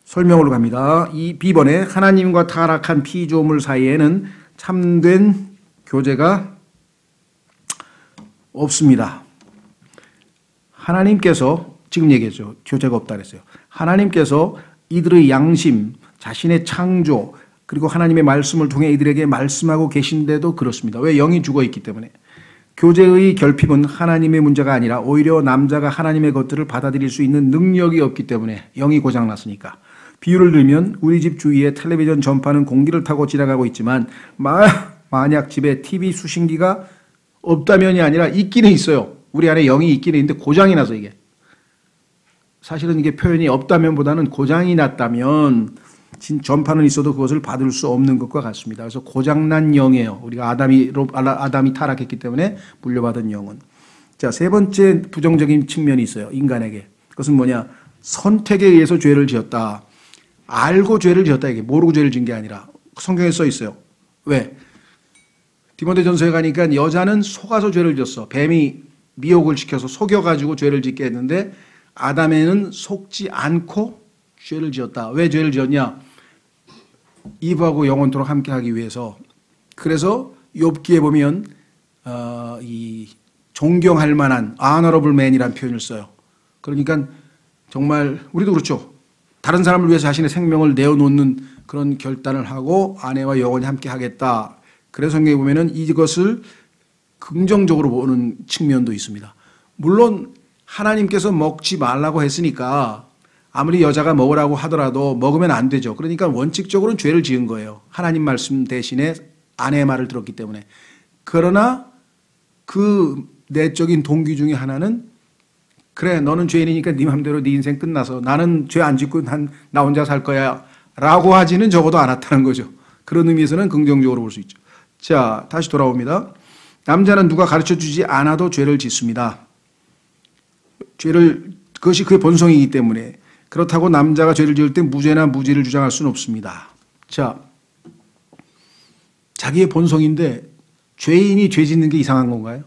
설명으로 갑니다. 이 B번에 하나님과 타락한 피조물 사이에는 참된 교제가 없습니다. 하나님께서 지금 얘기했죠. 교제가 없다 그랬어요. 하나님께서 이들의 양심, 자신의 창조 그리고 하나님의 말씀을 통해 이들에게 말씀하고 계신데도 그렇습니다. 왜? 영이 죽어 있기 때문에. 교제의 결핍은 하나님의 문제가 아니라 오히려 남자가 하나님의 것들을 받아들일 수 있는 능력이 없기 때문에 영이 고장났으니까. 비유를 들면 우리 집 주위에 텔레비전 전파는 공기를 타고 지나가고 있지만 만약 집에 TV 수신기가 없다면이 아니라 있기는 있어요. 우리 안에 영이 있기는 있는데 고장이 나서 이게. 사실은 이게 표현이 없다면보다는 고장이 났다면 전파는 있어도 그것을 받을 수 없는 것과 같습니다. 그래서 고장난 영이에요. 우리가 아담이 타락했기 때문에 물려받은 영은. 자, 세 번째 부정적인 측면이 있어요. 인간에게. 그것은 뭐냐? 선택에 의해서 죄를 지었다. 알고 죄를 지었다. 이게 모르고 죄를 지은 게 아니라 성경에 써 있어요. 왜? 디모데전서에 가니까 여자는 속아서 죄를 지었어. 뱀이 미혹을 시켜서 속여가지고 죄를 짓게 했는데 아담에는 속지 않고 죄를 지었다. 왜 죄를 지었냐? 이브하고 영원토록 함께하기 위해서. 그래서 욥기에 보면 이 존경할 만한 honorable man이라는 표현을 써요. 그러니까 정말 우리도 그렇죠. 다른 사람을 위해서 자신의 생명을 내어놓는 그런 결단을 하고 아내와 영원히 함께하겠다. 그래서 성경에 보면은 이것을 긍정적으로 보는 측면도 있습니다. 물론 하나님께서 먹지 말라고 했으니까 아무리 여자가 먹으라고 하더라도 먹으면 안 되죠. 그러니까 원칙적으로는 죄를 지은 거예요. 하나님 말씀 대신에 아내의 말을 들었기 때문에. 그러나 그 내적인 동기 중에 하나는 그래 너는 죄인이니까 네 맘대로 네 인생 끝나서 나는 죄 안 짓고 나 혼자 살 거야 라고 하지는 적어도 않았다는 거죠. 그런 의미에서는 긍정적으로 볼 수 있죠. 자, 다시 돌아옵니다. 남자는 누가 가르쳐주지 않아도 죄를 짓습니다. 그것이 그의 본성이기 때문에. 그렇다고 남자가 죄를 지을 때 무죄나 무지를 주장할 수는 없습니다. 자, 자기의 본성인데 죄인이 죄 짓는 게 이상한 건가요?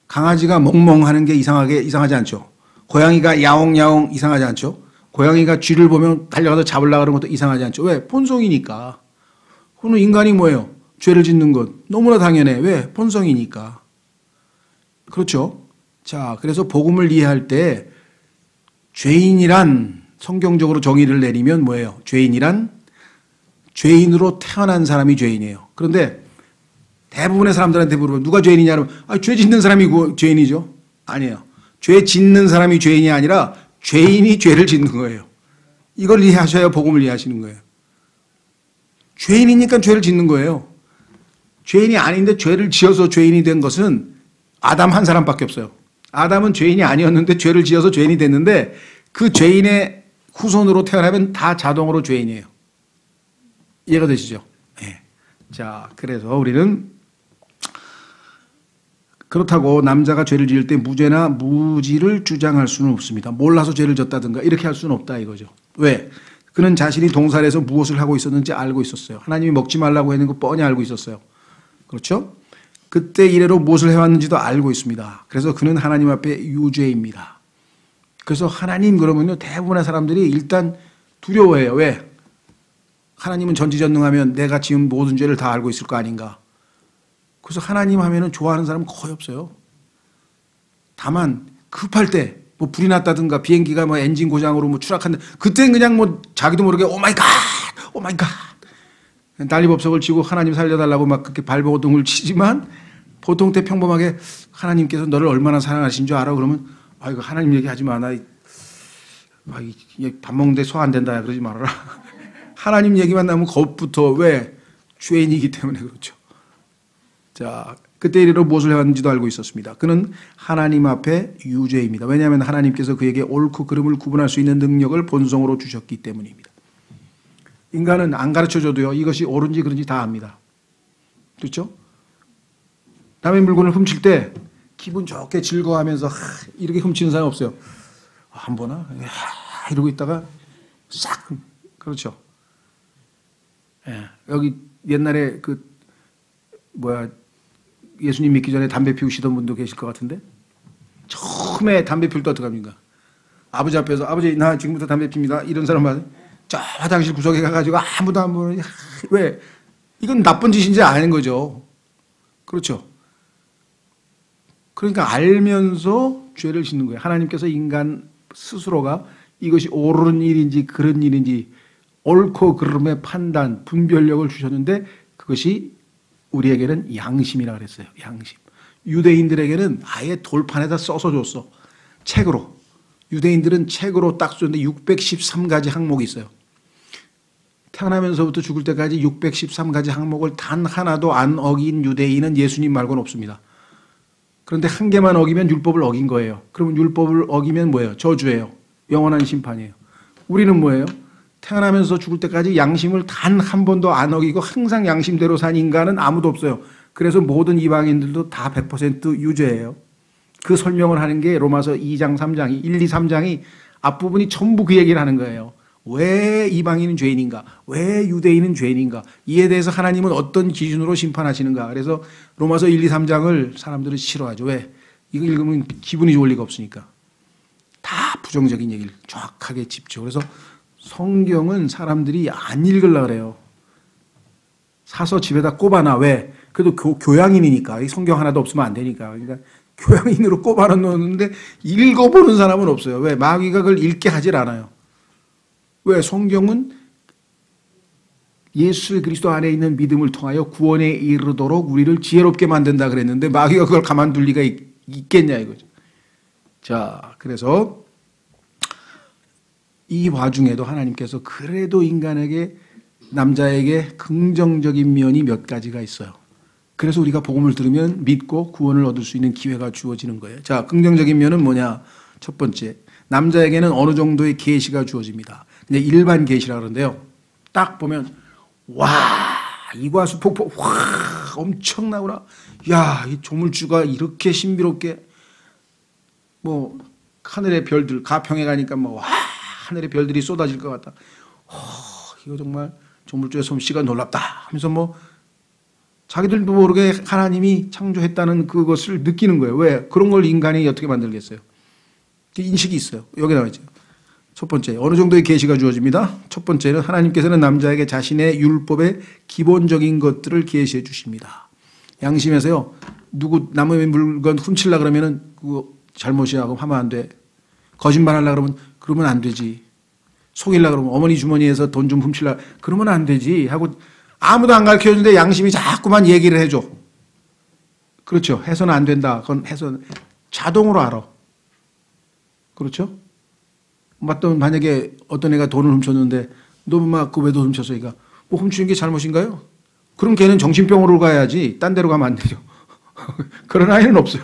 강아지가 멍멍하는 게 이상하지 않죠. 고양이가 야옹야옹 이상하지 않죠. 고양이가 쥐를 보면 달려가서 잡으려고 하는 것도 이상하지 않죠. 왜? 본성이니까. 그럼 인간이 뭐예요? 죄를 짓는 것. 너무나 당연해. 왜? 본성이니까. 그렇죠. 자, 그래서 복음을 이해할 때 죄인이란 성경적으로 정의를 내리면 뭐예요? 죄인이란 죄인으로 태어난 사람이 죄인이에요. 그런데 대부분의 사람들한테 물어보면 누가 죄인이냐 그러면 죄 짓는 사람이 죄인이죠. 아니에요. 죄 짓는 사람이 죄인이 아니라 죄인이 죄를 짓는 거예요. 이걸 이해하셔야 복음을 이해하시는 거예요. 죄인이니까 죄를 짓는 거예요. 죄인이 아닌데 죄를 지어서 죄인이 된 것은 아담 한 사람밖에 없어요. 아담은 죄인이 아니었는데 죄를 지어서 죄인이 됐는데 그 죄인의 후손으로 태어나면 다 자동으로 죄인이에요. 이해가 되시죠? 네. 자, 그래서 우리는 그렇다고 남자가 죄를 지을 때 무죄나 무지를 주장할 수는 없습니다. 몰라서 죄를 졌다든가 이렇게 할 수는 없다 이거죠. 왜? 그는 자신이 동산에서 무엇을 하고 있었는지 알고 있었어요. 하나님이 먹지 말라고 했는 거 뻔히 알고 있었어요. 그렇죠? 그때 이래로 무엇을 해왔는지도 알고 있습니다. 그래서 그는 하나님 앞에 유죄입니다. 그래서 하나님 그러면요 대부분의 사람들이 일단 두려워해요. 왜? 하나님은 전지전능하면 내가 지은 모든 죄를 다 알고 있을 거 아닌가. 그래서 하나님 하면은 좋아하는 사람은 거의 없어요. 다만 급할 때 뭐 불이 났다든가 비행기가 뭐 엔진 고장으로 뭐 추락한다. 그때는 그냥 뭐 자기도 모르게 오 마이 갓, 오 마이 갓 난리법석을 치고 하나님 살려달라고 막 그렇게 발버둥을 치지만 보통 때 평범하게 하나님께서 너를 얼마나 사랑하신 줄 알아? 그러면 이거 하나님 얘기하지 마. 밥 먹는데 소 안 된다. 그러지 말아라. 하나님 얘기만 나오면 겁부터. 왜? 죄인이기 때문에 그렇죠. 자, 그때 이래로 무엇을 해왔는지도 알고 있었습니다. 그는 하나님 앞에 유죄입니다. 왜냐하면 하나님께서 그에게 옳고 그름을 구분할 수 있는 능력을 본성으로 주셨기 때문입니다. 인간은 안 가르쳐줘도요 이것이 옳은지 그른지 다 압니다. 그렇죠? 남의 물건을 훔칠 때 기분 좋게 즐거워하면서 이렇게 훔치는 사람 없어요. 안 보나? 이러고 있다가 싹. 그렇죠. 예, 여기 옛날에 예수님 믿기 전에 담배 피우시던 분도 계실 것 같은데 처음에 담배 피울 때 어떡합니까? 아버지 앞에서 아버지 나 지금부터 담배 핍니다. 이런 사람 봐서 저 화장실 구석에 가가지고 아무도 안 보는. 왜? 이건 나쁜 짓인지 아는 거죠. 그렇죠. 그러니까 알면서 죄를 짓는 거예요. 하나님께서 인간 스스로가 이것이 옳은 일인지 그런 일인지 옳고 그름의 판단, 분별력을 주셨는데 그것이 우리에게는 양심이라 그랬어요. 양심. 유대인들에게는 아예 돌판에다 써서 줬어. 책으로. 유대인들은 책으로 딱 줬는데 613가지 항목이 있어요. 태어나면서부터 죽을 때까지 613가지 항목을 단 하나도 안 어긴 유대인은 예수님 말고는 없습니다. 그런데 한 개만 어기면 율법을 어긴 거예요. 그러면 율법을 어기면 뭐예요? 저주예요. 영원한 심판이에요. 우리는 뭐예요? 태어나면서 죽을 때까지 양심을 단 한 번도 안 어기고 항상 양심대로 산 인간은 아무도 없어요. 그래서 모든 이방인들도 다 100% 유죄예요. 그 설명을 하는 게 로마서 2장 3장이 1, 2, 3장이 앞부분이 전부 그 얘기를 하는 거예요. 왜 이방인은 죄인인가? 왜 유대인은 죄인인가? 이에 대해서 하나님은 어떤 기준으로 심판하시는가? 그래서 로마서 1, 2, 3장을 사람들은 싫어하죠. 왜? 이거 읽으면 기분이 좋을 리가 없으니까. 다 부정적인 얘기를 정확하게 짚죠. 그래서 성경은 사람들이 안 읽으려고 그래요. 사서 집에다 꼽아놔. 왜? 그래도 교양인이니까. 성경 하나도 없으면 안 되니까. 그러니까 교양인으로 꼽아놔 놓는데 읽어보는 사람은 없어요. 왜? 마귀가 그걸 읽게 하질 않아요. 왜? 성경은 예수 그리스도 안에 있는 믿음을 통하여 구원에 이르도록 우리를 지혜롭게 만든다 그랬는데 마귀가 그걸 가만둘 리가 있겠냐 이거죠. 자, 그래서 이 와중에도 하나님께서 그래도 인간에게 남자에게 긍정적인 면이 몇 가지가 있어요. 그래서 우리가 복음을 들으면 믿고 구원을 얻을 수 있는 기회가 주어지는 거예요. 자, 긍정적인 면은 뭐냐? 첫 번째, 남자에게는 어느 정도의 계시가 주어집니다. 근데 일반 계시라 그러는데요. 딱 보면 와, 이과수 폭포 와, 엄청나구나. 야, 이 조물주가 이렇게 신비롭게 뭐 하늘의 별들 가평에 가니까 뭐 와, 하늘의 별들이 쏟아질 것 같다. 이거 정말 조물주의 솜씨가 놀랍다 하면서 뭐 자기들도 모르게 하나님이 창조했다는 그것을 느끼는 거예요. 왜? 그런 걸 인간이 어떻게 만들겠어요? 인식이 있어요. 여기 나와 있죠. 첫 번째, 어느 정도의 계시가 주어집니다. 첫 번째는 하나님께서는 남자에게 자신의 율법의 기본적인 것들을 계시해 주십니다. 양심에서요, 누구 남의 물건 훔치려고 그러면은 그거 잘못이야. 그럼 하면 안 돼. 거짓말 하려고 그러면 안 되지. 속이려고 그러면 어머니 주머니에서 돈 좀 훔치려고 그러면 안 되지. 하고 아무도 안 가르쳐 주는데 양심이 자꾸만 얘기를 해줘. 그렇죠. 해서는 안 된다. 그건 해서 자동으로 알아. 그렇죠? 맞던 만약에 어떤 애가 돈을 훔쳤는데 너 막 그 왜 돈 훔쳤어? 그러니까 뭐 훔치는 게 잘못인가요? 그럼 걔는 정신병으로 가야지. 딴 데로 가면 안 되죠. 그런 아이는 없어요.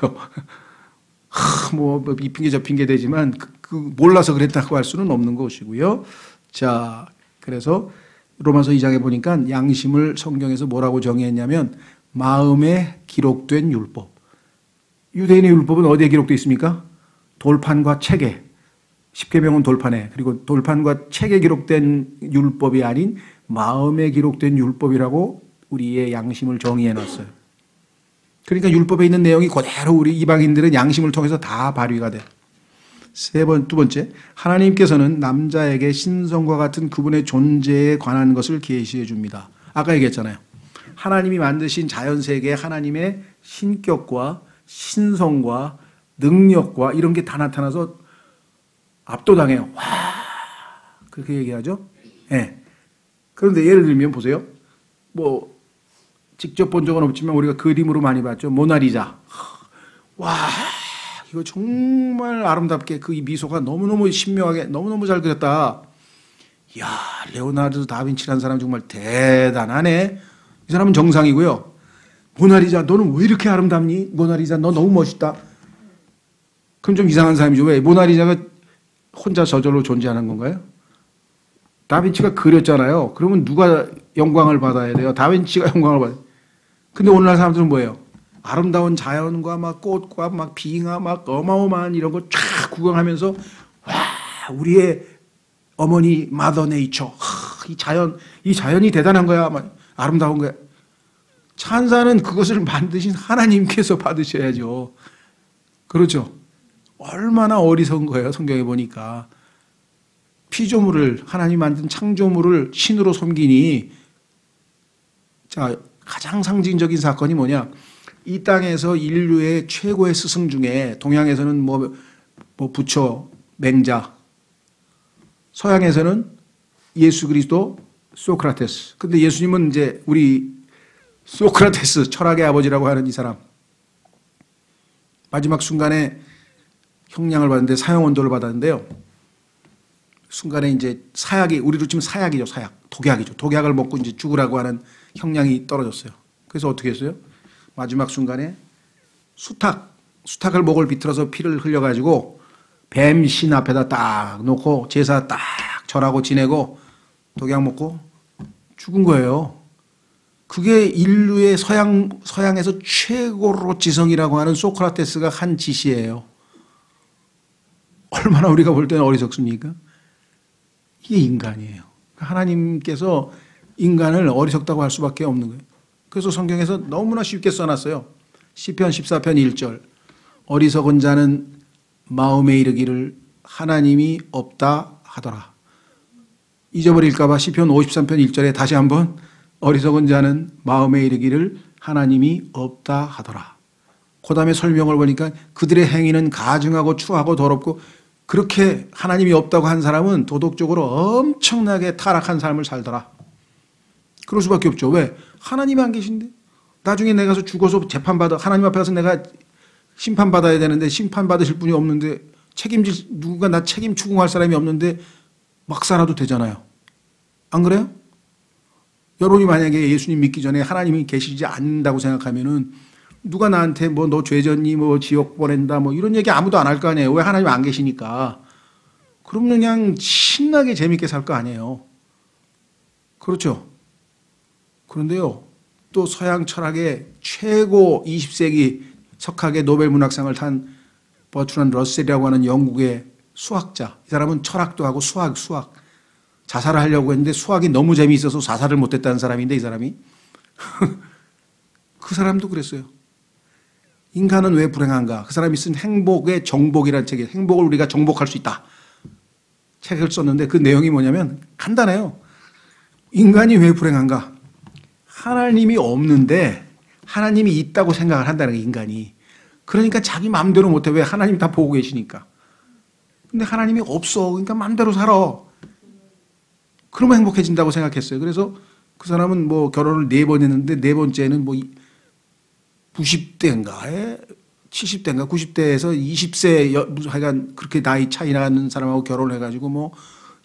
뭐 이 핑계 저 핑계 되지만 그 몰라서 그랬다고 할 수는 없는 것이고요. 자, 그래서 로마서 2장에 보니까 양심을 성경에서 뭐라고 정의했냐면 마음에 기록된 율법. 유대인의 율법은 어디에 기록되어 있습니까? 돌판과 책에. 십계명은 돌판에. 그리고 돌판과 책에 기록된 율법이 아닌 마음에 기록된 율법이라고 우리의 양심을 정의해 놨어요. 그러니까 율법에 있는 내용이 그대로 우리 이방인들은 양심을 통해서 다 발휘가 돼. 두 번째, 하나님께서는 남자에게 신성과 같은 그분의 존재에 관한 것을 계시해 줍니다. 아까 얘기했잖아요. 하나님이 만드신 자연세계에 하나님의 신격과 신성과 능력과 이런 게 다 나타나서 압도당해요. 와, 그렇게 얘기하죠? 예. 네. 그런데 예를 들면 보세요. 뭐 직접 본 적은 없지만 우리가 그림으로 많이 봤죠. 모나리자. 와, 이거 정말 아름답게 그 미소가 너무너무 신명하게 너무너무 잘 그렸다. 이야, 레오나르도 다빈치라는 사람 정말 대단하네. 이 사람은 정상이고요. 모나리자, 너는 왜 이렇게 아름답니? 모나리자, 너 너무 멋있다. 그럼 좀 이상한 사람이죠. 왜? 모나리자가 혼자 저절로 존재하는 건가요? 다빈치가 그렸잖아요. 그러면 누가 영광을 받아야 돼요? 다빈치가 영광을 받아요. 근데 오늘날 사람들은 뭐예요? 아름다운 자연과 막 꽃과 막 빙하 막 어마어마한 이런 거 쫙 구경하면서 와, 우리의 어머니 마더 네이처. 이 자연이 대단한 거야. 막 아름다운 거야. 찬사는 그것을 만드신 하나님께서 받으셔야죠. 그렇죠? 얼마나 어리석은 거예요. 성경에 보니까. 피조물을 하나님 만든 창조물을 신으로 섬기니. 자, 가장 상징적인 사건이 뭐냐? 이 땅에서 인류의 최고의 스승 중에 동양에서는 뭐 부처, 맹자, 서양에서는 예수 그리스도, 소크라테스. 근데 예수님은 이제 우리 소크라테스, 철학의 아버지라고 하는 이 사람. 마지막 순간에 형량을 받았는데, 사형언도를 받았는데요. 순간에 이제 사약이, 우리로 치면 사약이죠, 사약. 독약이죠. 독약을 먹고 이제 죽으라고 하는 형량이 떨어졌어요. 그래서 어떻게 했어요? 마지막 순간에 수탉을 목을 비틀어서 피를 흘려가지고 뱀 신 앞에다 딱 놓고 제사 딱 절하고 지내고 독약 먹고 죽은 거예요. 그게 인류의 서양에서 최고로 지성이라고 하는 소크라테스가 한 짓이에요. 얼마나 우리가 볼 때는 어리석습니까? 이게 인간이에요. 하나님께서 인간을 어리석다고 할 수밖에 없는 거예요. 그래서 성경에서 너무나 쉽게 써놨어요. 시편 14편 1절. 어리석은 자는 마음에 이르기를 하나님이 없다 하더라. 잊어버릴까 봐 시편 53편 1절에 다시 한번 어리석은 자는 마음에 이르기를 하나님이 없다 하더라. 그 다음에 설명을 보니까 그들의 행위는 가증하고 추하고 더럽고, 그렇게 하나님이 없다고 한 사람은 도덕적으로 엄청나게 타락한 삶을 살더라. 그럴 수밖에 없죠. 왜? 하나님이 안 계신데. 나중에 내가 가서 죽어서 재판받아, 하나님 앞에 가서 내가 심판받아야 되는데 심판받으실 분이 없는데, 누군가 나 책임 추궁할 사람이 없는데 막 살아도 되잖아요. 안 그래요? 여러분이 만약에 예수님 믿기 전에 하나님이 계시지 않는다고 생각하면은 누가 나한테 뭐 너 죄졌니, 뭐 지옥 보낸다, 뭐 이런 얘기 아무도 안 할 거 아니에요. 왜? 하나님 안 계시니까. 그럼 그냥 신나게 재밌게 살 거 아니에요. 그렇죠? 그런데요, 또 서양 철학의 최고 20세기 석학의 노벨 문학상을 탄 버트란드 러셀이라고 하는 영국의 수학자. 이 사람은 철학도 하고 수학. 자살을 하려고 했는데 수학이 너무 재미있어서 자살을 못했다는 사람인데, 이 사람이. 그 사람도 그랬어요. 인간은 왜 불행한가? 그 사람이 쓴 행복의 정복이라는 책에, 행복을 우리가 정복할 수 있다 책을 썼는데, 그 내용이 뭐냐면 간단해요. 인간이 왜 불행한가? 하나님이 없는데 하나님이 있다고 생각을 한다는 거예요, 인간이. 그러니까 자기 마음대로 못해. 왜? 하나님 다 보고 계시니까. 근데 하나님이 없어. 그러니까 마음대로 살아. 그러면 행복해진다고 생각했어요. 그래서 그 사람은 뭐 결혼을 4번 했는데, 4번째는 뭐 90대인가, 70대인가, 90대에서 20세, 하여간 그렇게 나이 차이 나는 사람하고 결혼을 해가지고 뭐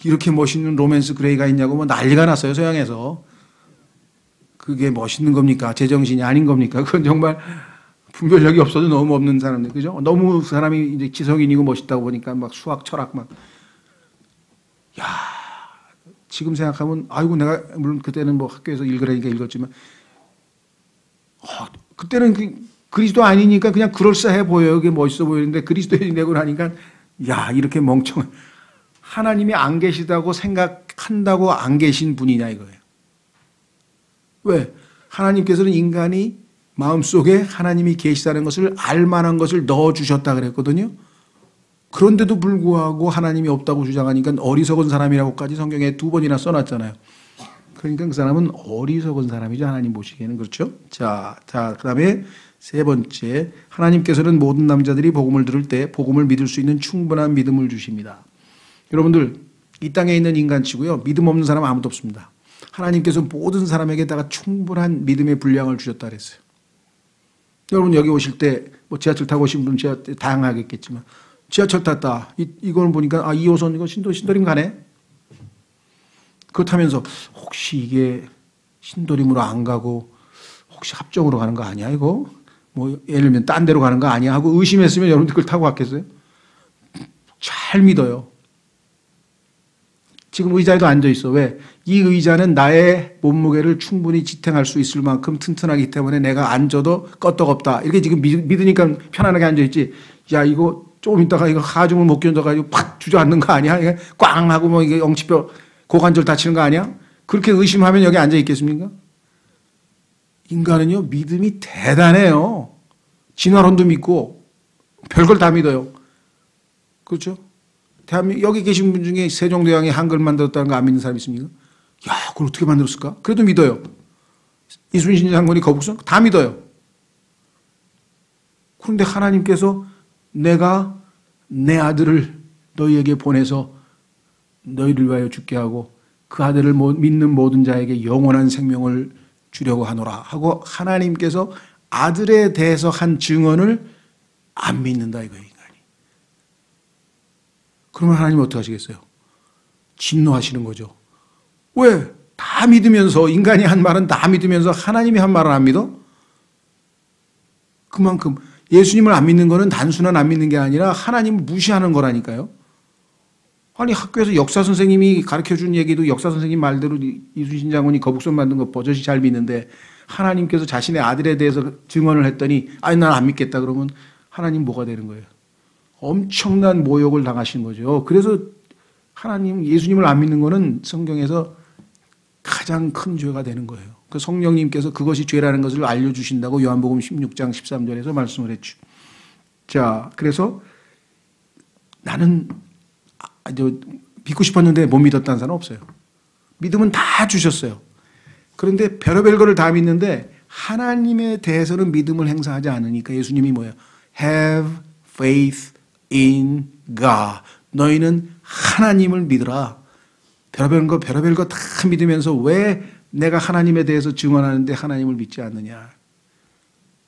이렇게 멋있는 로맨스 그레이가 있냐고 뭐 난리가 났어요, 서양에서. 그게 멋있는 겁니까? 제정신이 아닌 겁니까? 그건 정말 분별력이 없어도 너무 없는 사람들, 그죠? 너무 사람이 이제 지성인이고 멋있다고 보니까 막 수학, 철학 막. 야, 지금 생각하면, 아이고, 내가, 물론 그때는 뭐 학교에서 읽으라니까 읽었지만, 그때는 그리스도 아니니까 그냥 그럴싸해 보여요. 그게 멋있어 보이는데, 그리스도인이 되고 나니까, 야, 이렇게 멍청한, 하나님이 안 계시다고 생각한다고 안 계신 분이냐 이거예요. 왜? 하나님께서는 인간이 마음속에 하나님이 계시다는 것을 알만한 것을 넣어주셨다 그랬거든요. 그런데도 불구하고 하나님이 없다고 주장하니까 어리석은 사람이라고까지 성경에 2번이나 써놨잖아요. 그러니까 그 사람은 어리석은 사람이죠, 하나님 보시기에는. 그렇죠? 자, 그 다음에 3번째, 하나님께서는 모든 남자들이 복음을 들을 때 복음을 믿을 수 있는 충분한 믿음을 주십니다. 여러분들, 이 땅에 있는 인간치고요, 믿음 없는 사람 아무도 없습니다. 하나님께서 모든 사람에게다가 충분한 믿음의 분량을 주셨다 그랬어요. 여러분 여기 오실 때 뭐 지하철 타고 오신 분은 다양하겠지만, 지하철 탔다, 이걸 보니까 2호선 이거 신도림 가네. 그렇다면서 혹시 이게 신도림으로 안 가고 혹시 합정으로 가는 거 아니야 이거? 뭐 예를 들면 딴 데로 가는 거 아니야 하고 의심했으면 여러분들 그걸 타고 갔겠어요? 잘 믿어요. 지금 의자에도 앉아 있어. 왜? 이 의자는 나의 몸무게를 충분히 지탱할 수 있을 만큼 튼튼하기 때문에 내가 앉아도 끄떡없다. 이렇게 지금 믿으니까 편안하게 앉아 있지. 야, 이거 조금 있다가 이거 하중을 못 견뎌가지고 팍 주저앉는 거 아니야? 이게 꽝 하고 뭐 이게 엉치뼈 고관절 다치는 거 아니야? 그렇게 의심하면 여기 앉아 있겠습니까? 인간은요, 믿음이 대단해요. 진화론도 믿고 별걸 다 믿어요. 그렇죠? 여기 계신 분 중에 세종대왕이 한글 만들었다는 거 안 믿는 사람 있습니까? 야, 그걸 어떻게 만들었을까? 그래도 믿어요. 이순신 장군이 거북선? 다 믿어요. 그런데 하나님께서 내가 내 아들을 너희에게 보내서 너희를 위하여 죽게 하고 그 아들을 믿는 모든 자에게 영원한 생명을 주려고 하노라 하고 하나님께서 아들에 대해서 한 증언을 안 믿는다 이거예요, 인간이. 그러면 하나님은 어떻게 하시겠어요? 진노하시는 거죠. 왜? 다 믿으면서, 인간이 한 말은 다 믿으면서 하나님이 한 말은 안 믿어? 그만큼 예수님을 안 믿는 거는 단순한 안 믿는 게 아니라 하나님을 무시하는 거라니까요. 아니, 학교에서 역사 선생님이 가르쳐 준 얘기도 역사 선생님 말대로 이순신 장군이 거북선 만든 거 버젓이 잘 믿는데 하나님께서 자신의 아들에 대해서 증언을 했더니 아니, 난 안 믿겠다 그러면 하나님 뭐가 되는 거예요? 엄청난 모욕을 당하신 거죠. 그래서 하나님, 예수님을 안 믿는 거는 성경에서 가장 큰 죄가 되는 거예요. 그 성령님께서 그것이 죄라는 것을 알려주신다고 요한복음 16장 13절에서 말씀을 했죠. 자, 그래서 나는 믿고 싶었는데 못 믿었다는 사람 없어요. 믿음은 다 주셨어요. 그런데 별의별 거를 다 믿는데 하나님에 대해서는 믿음을 행사하지 않으니까 예수님이 뭐예요? Have faith in God. 너희는 하나님을 믿으라. 별의별 거 다 믿으면서 왜 내가 하나님에 대해서 증언하는데 하나님을 믿지 않느냐.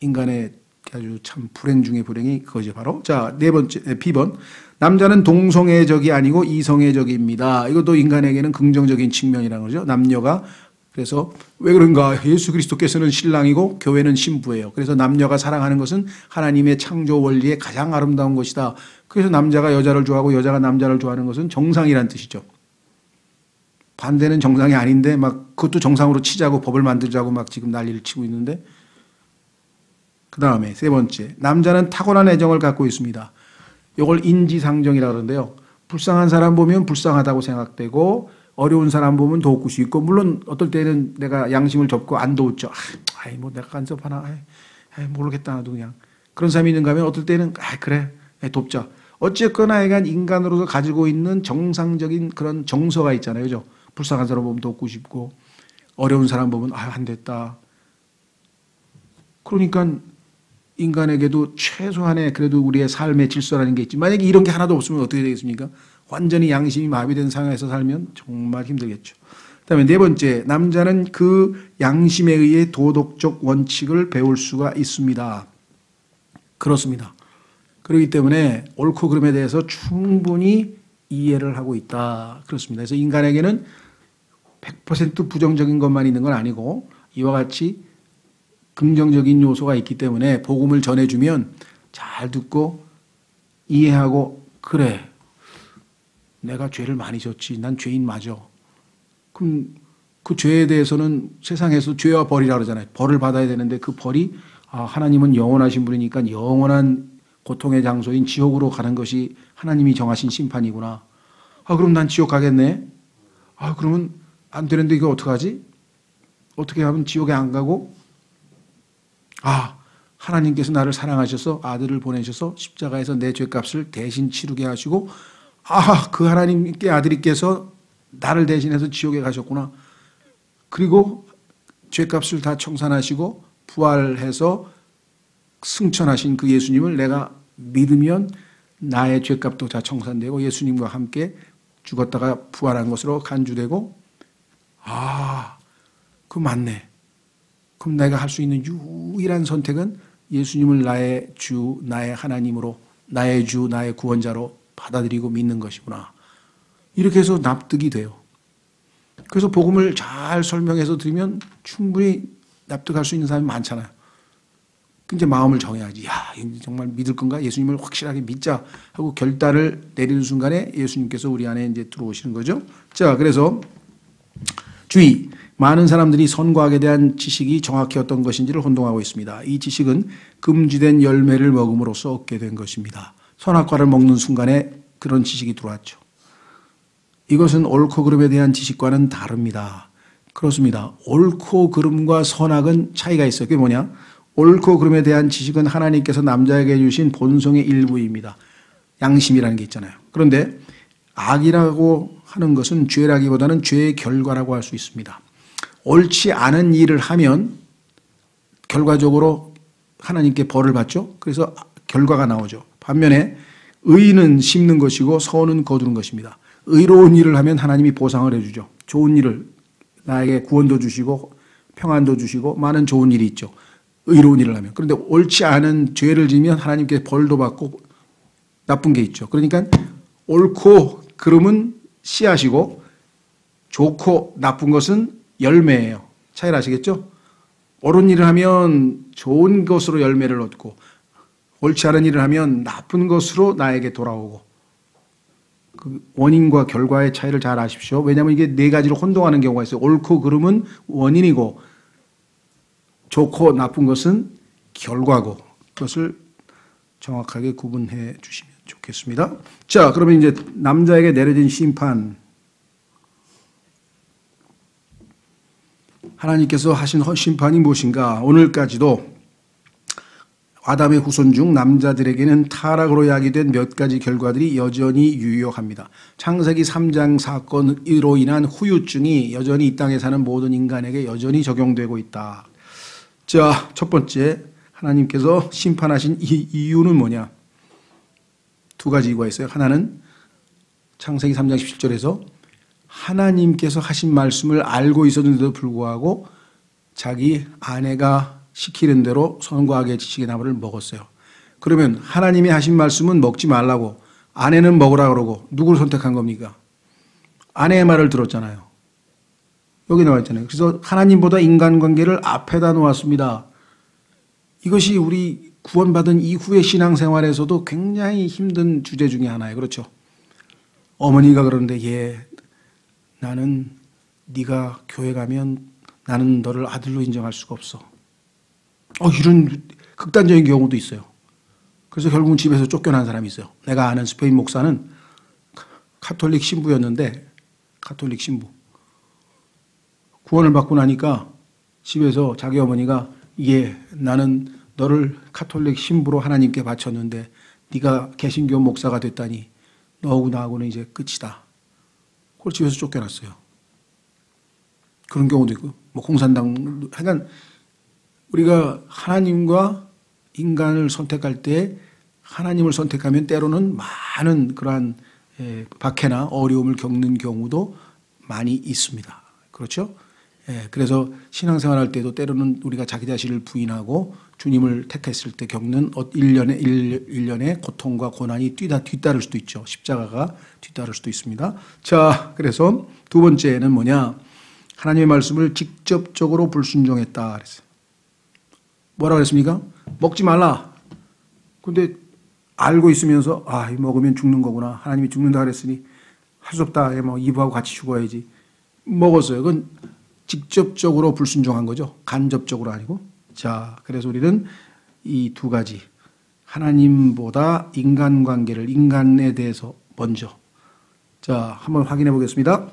인간의 아주 참 불행 중에 불행이 그거죠, 바로. 자, 네 번째, B번. 남자는 동성애의 적이 아니고 이성애의 적입니다. 이것도 인간에게는 긍정적인 측면이라는 거죠. 남녀가. 그래서 왜 그런가? 예수 그리스도께서는 신랑이고 교회는 신부예요. 그래서 남녀가 사랑하는 것은 하나님의 창조 원리의 가장 아름다운 것이다. 그래서 남자가 여자를 좋아하고 여자가 남자를 좋아하는 것은 정상이란 뜻이죠. 반대는 정상이 아닌데 막 그것도 정상으로 치자고 법을 만들자고 막 지금 난리를 치고 있는데. 그 다음에 세 번째, 남자는 타고난 애정을 갖고 있습니다. 이걸 인지상정이라고 그러는데요. 불쌍한 사람 보면 불쌍하다고 생각되고 어려운 사람 보면 도울 수 있고, 물론 어떨 때는 내가 양심을 접고 안 도웠죠. 아이 뭐 내가 간섭하나, 모르겠다 나도 그냥. 그런 사람이 있는가 하면 어떨 때는 그래 돕자. 어쨌거나 약간 인간으로서 가지고 있는 정상적인 그런 정서가 있잖아요, 그죠? 불쌍한 사람 보면 돕고 싶고 어려운 사람 보면 안 됐다. 그러니까 인간에게도 최소한의 그래도 우리의 삶의 질서라는 게 있지. 만약에 이런 게 하나도 없으면 어떻게 되겠습니까? 완전히 양심이 마비된 상황에서 살면 정말 힘들겠죠. 그다음에 네 번째, 남자는 그 양심에 의해 도덕적 원칙을 배울 수가 있습니다. 그렇습니다. 그렇기 때문에 옳고 그름에 대해서 충분히 이해를 하고 있다. 그렇습니다. 그래서 인간에게는 100% 부정적인 것만 있는 건 아니고 이와 같이 긍정적인 요소가 있기 때문에 복음을 전해주면 잘 듣고 이해하고, 그래 내가 죄를 많이 졌지, 난 죄인 맞아. 그럼 그 죄에 대해서는 세상에서 죄와 벌이라고 그러잖아요. 벌을 받아야 되는데 그 벌이 하나님은 영원하신 분이니까 영원한 고통의 장소인 지옥으로 가는 것이 하나님이 정하신 심판이구나. 그럼 난 지옥 가겠네. 그러면 안 되는데 이거 어떡하지? 어떻게 하면 지옥에 안 가고, 하나님께서 나를 사랑하셔서 아들을 보내셔서 십자가에서 내 죄값을 대신 치르게 하시고, 그 하나님께 아들이께서 나를 대신해서 지옥에 가셨구나. 그리고 죄값을 다 청산하시고 부활해서 승천하신 그 예수님을 내가 믿으면 나의 죄값도 다 청산되고 예수님과 함께 죽었다가 부활한 것으로 간주되고, 그거 맞네. 그럼 내가 할 수 있는 유일한 선택은 예수님을 나의 주, 나의 하나님으로, 나의 주, 나의 구원자로 받아들이고 믿는 것이구나. 이렇게 해서 납득이 돼요. 그래서 복음을 잘 설명해서 드리면 충분히 납득할 수 있는 사람이 많잖아요. 이제 마음을 정해야지. 정말 믿을 건가? 예수님을 확실하게 믿자 하고 결단을 내리는 순간에 예수님께서 우리 안에 이제 들어오시는 거죠. 자, 그래서 주의. 많은 사람들이 선과 악에 대한 지식이 정확히 어떤 것인지를 혼동하고 있습니다. 이 지식은 금지된 열매를 먹음으로써 얻게 된 것입니다. 선악과를 먹는 순간에 그런 지식이 들어왔죠. 이것은 옳고 그름에 대한 지식과는 다릅니다. 그렇습니다. 옳고 그름과 선악은 차이가 있어요. 그게 뭐냐? 옳고 그름에 대한 지식은 하나님께서 남자에게 주신 본성의 일부입니다. 양심이라는 게 있잖아요. 그런데 악이라고 하는 것은 죄라기보다는 죄의 결과라고 할 수 있습니다. 옳지 않은 일을 하면 결과적으로 하나님께 벌을 받죠. 그래서 결과가 나오죠. 반면에 의는 심는 것이고 선은 거두는 것입니다. 의로운 일을 하면 하나님이 보상을 해주죠. 좋은 일을, 나에게 구원도 주시고 평안도 주시고 많은 좋은 일이 있죠. 의로운 일을 하면. 그런데 옳지 않은 죄를 지면 하나님께 벌도 받고 나쁜 게 있죠. 그러니까 옳고 그름은 씨앗이고 좋고 나쁜 것은 열매예요. 차이를 아시겠죠? 옳은 일을 하면 좋은 것으로 열매를 얻고 옳지 않은 일을 하면 나쁜 것으로 나에게 돌아오고, 그 원인과 결과의 차이를 잘 아십시오. 왜냐하면 이게 네 가지로 혼동하는 경우가 있어요. 옳고 그름은 원인이고 좋고 나쁜 것은 결과고, 그것을 정확하게 구분해 주시면 좋겠습니다. 자, 그러면 이제 남자에게 내려진 심판, 하나님께서 하신 심판이 무엇인가? 오늘까지도 아담의 후손 중 남자들에게는 타락으로 야기된 몇 가지 결과들이 여전히 유효합니다. 창세기 3장 사건으로 인한 후유증이 여전히 이 땅에 사는 모든 인간에게 여전히 적용되고 있다. 자, 첫 번째, 하나님께서 심판하신 이 이유는 뭐냐? 두 가지 이유가 있어요. 하나는 창세기 3장 17절에서 하나님께서 하신 말씀을 알고 있었는데도 불구하고 자기 아내가 시키는 대로 선과 악의 지식의 나무를 먹었어요. 그러면 하나님이 하신 말씀은 먹지 말라고, 아내는 먹으라 그러고 누구를 선택한 겁니까? 아내의 말을 들었잖아요. 여기 나와 있잖아요. 그래서 하나님보다 인간관계를 앞에다 놓았습니다. 이것이 우리 구원받은 이후의 신앙생활에서도 굉장히 힘든 주제 중에 하나예요. 그렇죠? 어머니가 그러는데 나는 네가 교회 가면 나는 너를 아들로 인정할 수가 없어. 이런 극단적인 경우도 있어요. 그래서 결국은 집에서 쫓겨난 사람이 있어요. 내가 아는 스페인 목사는 카톨릭 신부였는데, 카톨릭 신부. 구원을 받고 나니까 집에서 자기 어머니가 나는 너를 카톨릭 신부로 하나님께 바쳤는데 네가 개신교 목사가 됐다니 너하고 나하고는 이제 끝이다. 그걸 집에서 쫓겨났어요. 그런 경우도 있고, 공산당, 하여간 우리가 하나님과 인간을 선택할 때 하나님을 선택하면 때로는 많은 그러한 박해나 어려움을 겪는 경우도 많이 있습니다. 그렇죠? 그래서 신앙생활할 때도 때로는 우리가 자기 자신을 부인하고 주님을 택했을 때 겪는 일련의 고통과 고난이 뒤따를 수도 있죠. 십자가가 뒤따를 수도 있습니다. 자, 그래서 두 번째는 뭐냐? 하나님의 말씀을 직접적으로 불순종했다 그랬어요. 뭐라고 그랬습니까? 먹지 말라. 근데 알고 있으면서 먹으면 죽는 거구나. 하나님이 죽는다 그랬으니 할 수 없다. 이브하고 같이 죽어야지. 먹었어요. 그건 직접적으로 불순종한 거죠. 간접적으로 아니고. 자, 그래서 우리는 이 두 가지, 하나님보다 인간에 대해서 먼저. 자, 한번 확인해 보겠습니다.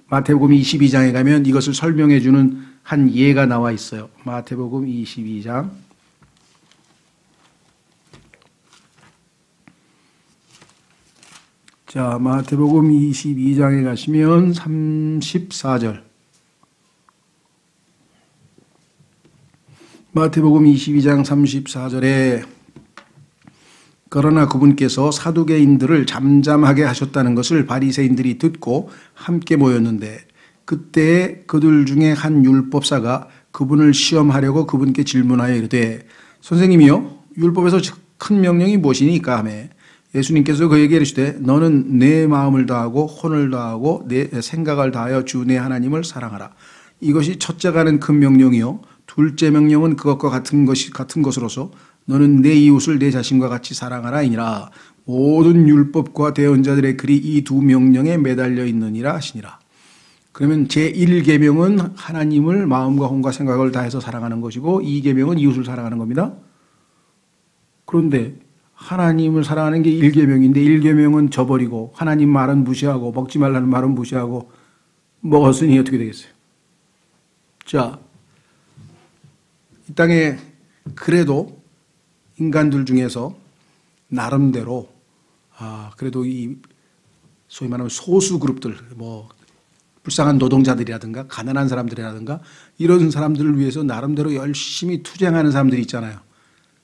마태복음 22장에 가면 이것을 설명해 주는 한 예가 나와 있어요. 마태복음 22장. 자, 마태복음 22장에 가시면 34절. 마태복음 22장 34절에 그러나 그분께서 사두개인들을 잠잠하게 하셨다는 것을 바리새인들이 듣고 함께 모였는데 그때 그들 중에 한 율법사가 그분을 시험하려고 그분께 질문하여 이르되 선생님이요 율법에서 큰 명령이 무엇이니까 하매 예수님께서 그에게 이르시되 너는 내 마음을 다하고 혼을 다하고 내 생각을 다하여 주 내 하나님을 사랑하라. 이것이 첫째가 하는 큰 명령이요 둘째 명령은 그것과 같은 것으로서 너는 내 이웃을 내 자신과 같이 사랑하라이니라. 모든 율법과 대언자들의 글이 이 두 명령에 매달려 있느니라 하시니라. 그러면 제1계명은 하나님을 마음과 혼과 생각을 다해서 사랑하는 것이고 2계명은 이웃을 사랑하는 겁니다. 그런데 하나님을 사랑하는 게 1계명인데 1계명은 저버리고 하나님 말은 무시하고 먹지 말라는 말은 무시하고 먹었으니 어떻게 되겠어요? 자, 이 땅에 그래도 인간들 중에서 나름대로 그래도 이 소위 말하면 소수 그룹들 불쌍한 노동자들이라든가 가난한 사람들이라든가 이런 사람들을 위해서 나름대로 열심히 투쟁하는 사람들이 있잖아요.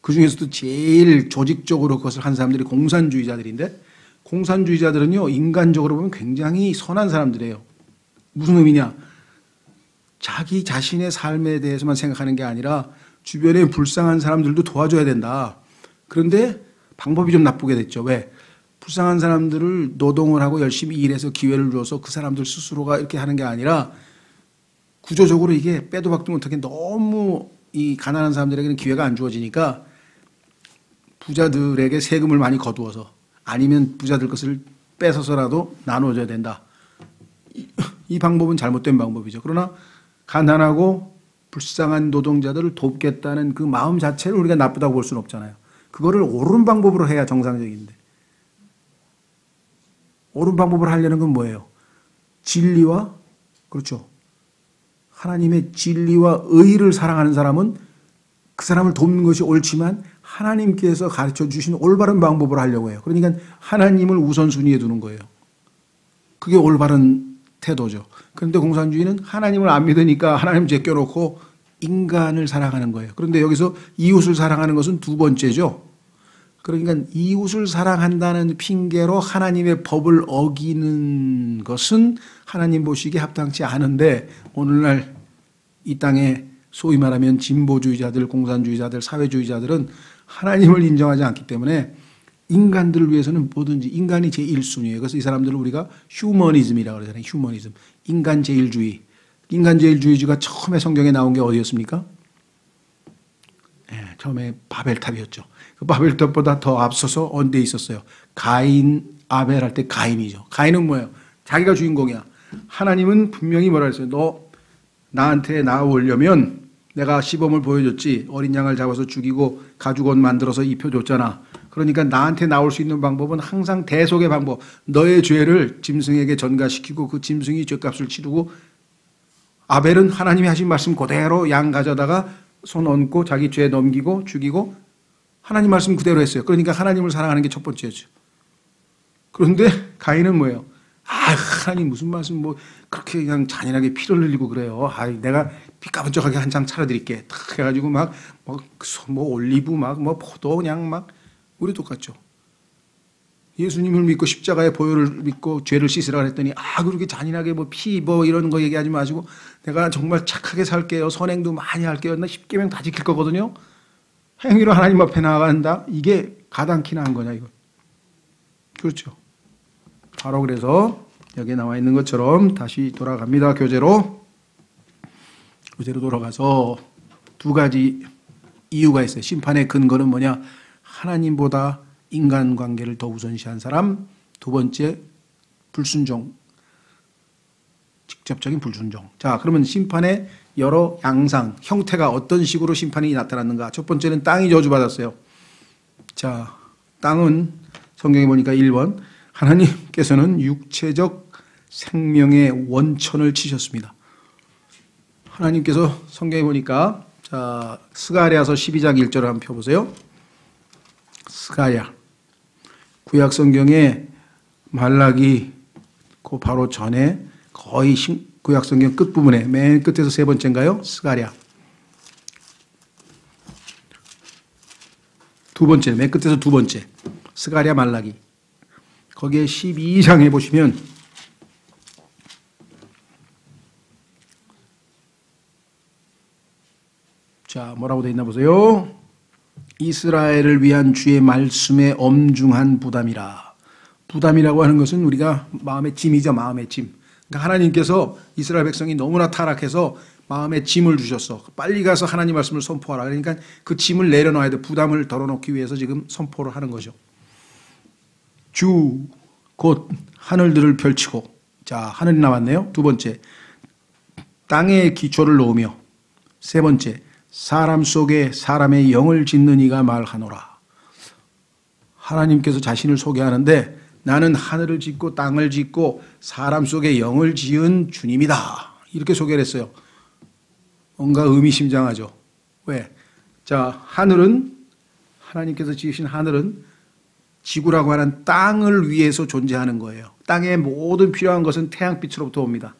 그 중에서도 제일 조직적으로 그것을 한 사람들이 공산주의자들인데 공산주의자들은요, 인간적으로 보면 굉장히 선한 사람들이에요. 무슨 의미냐? 자기 자신의 삶에 대해서만 생각하는 게 아니라 주변에 불쌍한 사람들도 도와줘야 된다. 그런데 방법이 좀 나쁘게 됐죠. 왜? 불쌍한 사람들을 노동을 하고 열심히 일해서 기회를 줘서 그 사람들 스스로가 이렇게 하는 게 아니라 구조적으로 이게 빼도 박도 못하게 너무 이 가난한 사람들에게는 기회가 안 주어지니까 부자들에게 세금을 많이 거두어서 아니면 부자들 것을 뺏어서라도 나눠줘야 된다. 이 방법은 잘못된 방법이죠. 그러나 가난하고 불쌍한 노동자들을 돕겠다는 그 마음 자체를 우리가 나쁘다고 볼 수는 없잖아요. 그거를 옳은 방법으로 해야 정상적인데. 옳은 방법으로 하려는 건 뭐예요? 진리와, 그렇죠. 하나님의 진리와 의를 사랑하는 사람은 그 사람을 돕는 것이 옳지만 하나님께서 가르쳐 주신 올바른 방법으로 하려고 해요. 그러니까 하나님을 우선순위에 두는 거예요. 그게 올바른 태도죠. 그런데 공산주의는 하나님을 안 믿으니까 하나님 제껴놓고 인간을 사랑하는 거예요. 그런데 여기서 이웃을 사랑하는 것은 두 번째죠. 그러니까 이웃을 사랑한다는 핑계로 하나님의 법을 어기는 것은 하나님 보시기에 합당치 않은데 오늘날 이 땅에 소위 말하면 진보주의자들, 공산주의자들, 사회주의자들은 하나님을 인정하지 않기 때문에 인간들을 위해서는 뭐든지 인간이 제1순위예요. 그래서 이 사람들을 우리가 휴머니즘이라고 그러잖아요. 휴머니즘. 인간 제일주의. 인간 제일주의가 처음에 성경에 나온 게 어디였습니까? 네, 처음에 바벨탑이었죠. 그 바벨탑보다 더 앞서서 언제 있었어요? 가인, 아벨 할 때 가인이죠. 가인은 뭐예요? 자기가 주인공이야. 하나님은 분명히 뭐라 했어요? 너 나한테 나오려면 내가 시범을 보여줬지. 어린 양을 잡아서 죽이고 가죽옷 만들어서 입혀줬잖아. 그러니까 나한테 나올 수 있는 방법은 항상 대속의 방법. 너의 죄를 짐승에게 전가시키고 그 짐승이 죄값을 치르고 아벨은 하나님이 하신 말씀 그대로 양 가져다가 손 얹고 자기 죄 넘기고 죽이고 하나님 말씀 그대로 했어요. 그러니까 하나님을 사랑하는 게 첫 번째였죠. 그런데 가인은 뭐예요? 하나님 무슨 말씀 뭐 그렇게 그냥 잔인하게 피를 흘리고 그래요. 내가 삐까번쩍하게 한 장 차려드릴게. 탁 해가지고 뭐 올리브 뭐 포도 그냥 막 우리 똑같죠. 예수님을 믿고 십자가의 보혈을 믿고 죄를 씻으라 그랬더니 그렇게 잔인하게 뭐 피 뭐 이런 거 얘기하지 마시고 내가 정말 착하게 살게요. 선행도 많이 할게요. 나 십계명 다 지킬 거거든요. 행위로 하나님 앞에 나아간다. 이게 가당키나 한 거냐 이거. 그렇죠. 바로 그래서 여기에 나와 있는 것처럼 다시 돌아갑니다. 교재로 돌아가서 두 가지 이유가 있어요. 심판의 근거는 뭐냐? 하나님보다 인간관계를 더 우선시한 사람. 두 번째, 불순종. 직접적인 불순종. 자, 그러면 심판의 여러 양상, 형태가 어떤 식으로 심판이 나타났는가? 첫 번째는 땅이 저주받았어요. 자, 땅은 성경에 보니까 1번 하나님께서는 육체적 생명의 원천을 치셨습니다. 하나님께서 성경에 보니까 자, 스가랴서 12장 1절을 한번 펴보세요. 스가랴. 구약 성경에 말라기 그 바로 전에 거의 구약 성경 끝부분에 맨 끝에서 세 번째인가요? 스가랴. 두 번째, 맨 끝에서 두 번째. 스가랴 말라기. 거기에 12장에 보시면 자, 뭐라고 돼 있나 보세요. 이스라엘을 위한 주의 말씀의 엄중한 부담이라. 부담이라고 하는 것은 우리가 마음의 짐이죠. 마음의 짐. 그러니까 하나님께서 이스라엘 백성이 너무나 타락해서 마음에 짐을 주셨어. 빨리 가서 하나님 말씀을 선포하라. 그러니까 그 짐을 내려놔야 돼. 부담을 덜어놓기 위해서 지금 선포를 하는 거죠. 주 곧 하늘들을 펼치고. 자, 하늘이 나왔네요. 두 번째, 땅에 기초를 놓으며. 세 번째, 사람 속에 사람의 영을 짓는 이가 말하노라. 하나님께서 자신을 소개하는데 나는 하늘을 짓고 땅을 짓고 사람 속에 영을 지은 주님이다. 이렇게 소개를 했어요. 뭔가 의미심장하죠. 왜? 자, 하늘은 하나님께서 지으신 하늘은 지구라고 하는 땅을 위해서 존재하는 거예요. 땅의 모든 필요한 것은 태양빛으로부터 옵니다.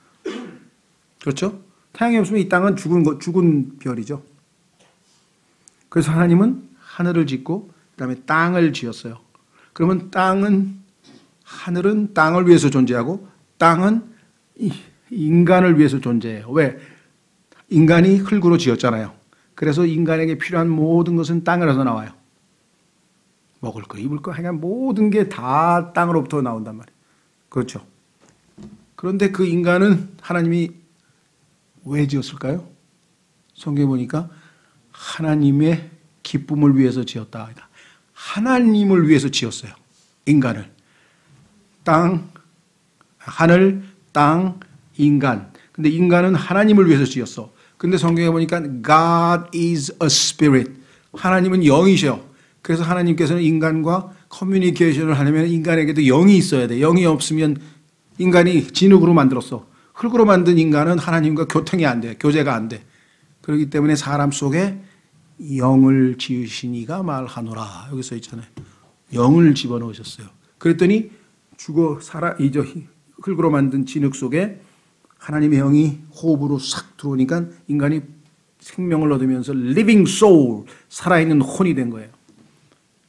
그렇죠? 태양이 없으면 이 땅은 죽은 별이죠. 그래서 하나님은 하늘을 짓고 그다음에 땅을 지었어요. 그러면 땅은 하늘은 땅을 위해서 존재하고 땅은 인간을 위해서 존재해요. 왜? 인간이 흙으로 지었잖아요. 그래서 인간에게 필요한 모든 것은 땅에서 나와요. 먹을 거, 입을 거, 하여간 모든 게 다 땅으로부터 나온단 말이에요. 그렇죠. 그런데 그 인간은 하나님이 왜 지었을까요? 성경에 보니까 하나님의 기쁨을 위해서 지었다. 하나님을 위해서 지었어요. 인간을. 땅, 하늘, 땅, 인간. 근데 인간은 하나님을 위해서 지었어. 근데 성경에 보니까 God is a spirit. 하나님은 영이셔. 그래서 하나님께서는 인간과 커뮤니케이션을 하려면 인간에게도 영이 있어야 돼. 영이 없으면 인간이 진흙으로 만들었어. 흙으로 만든 인간은 하나님과 교통이 안 돼. 교제가 안 돼. 그렇기 때문에 사람 속에 영을 지으시니가 말하노라. 여기 써 있잖아요. 영을 집어넣으셨어요. 그랬더니 흙으로 만든 진흙 속에 하나님의 영이 호흡으로 싹 들어오니까 인간이 생명을 얻으면서 living soul, 살아있는 혼이 된 거예요.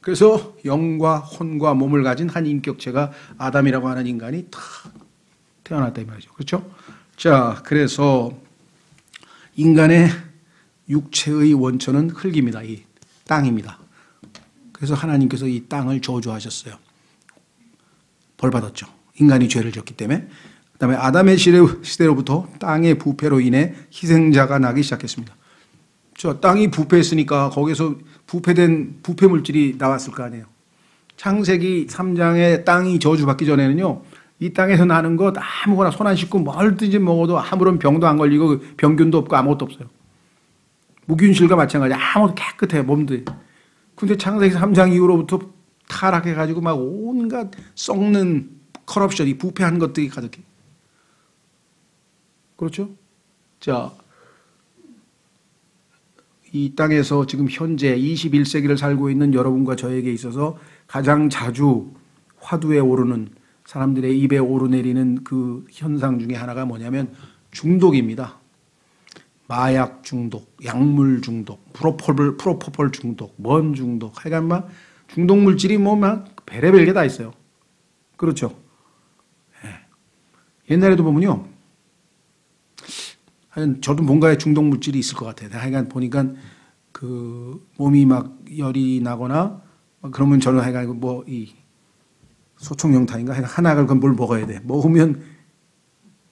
그래서 영과 혼과 몸을 가진 한 인격체가 아담이라고 하는 인간이 탁 태어났다 이 말이죠. 그렇죠? 자, 그래서 인간의 육체의 원천은 흙입니다. 이 땅입니다. 그래서 하나님께서 이 땅을 저주하셨어요. 벌 받았죠. 인간이 죄를 졌기 때문에. 그다음에 아담의 시대로부터 땅의 부패로 인해 희생자가 나기 시작했습니다. 저 땅이 부패했으니까 거기서 부패된 부패 물질이 나왔을 거 아니에요. 창세기 3장에 땅이 저주받기 전에는요, 이 땅에서 나는 것 아무거나 손 안 씻고 뭘든지 먹어도 아무런 병도 안 걸리고 병균도 없고 아무것도 없어요. 무균실과 마찬가지. 아무것도 깨끗해요, 몸도. 근데 창세기 3장 이후로부터 타락해가지고 막 온갖 썩는 커럽션이 부패한 것들이 가득해. 그렇죠? 자, 이 땅에서 지금 현재 21세기를 살고 있는 여러분과 저에게 있어서 가장 자주 화두에 오르는 사람들의 입에 오르내리는 그 현상 중에 하나가 뭐냐면 중독입니다. 마약 중독, 약물 중독, 프로포폴 중독, 뭔 중독, 하여간 막 중독 물질이 뭐 막 별의별 게 다 있어요. 그렇죠? 예. 옛날에도 보면요, 하여간 저도 뭔가에 중독 물질이 있을 것 같아요. 하여간 보니까 그 몸이 막 열이 나거나 그러면 저는 하여간 뭐 이 소총영탄인가 하나를 뭘 먹어야 돼. 먹으면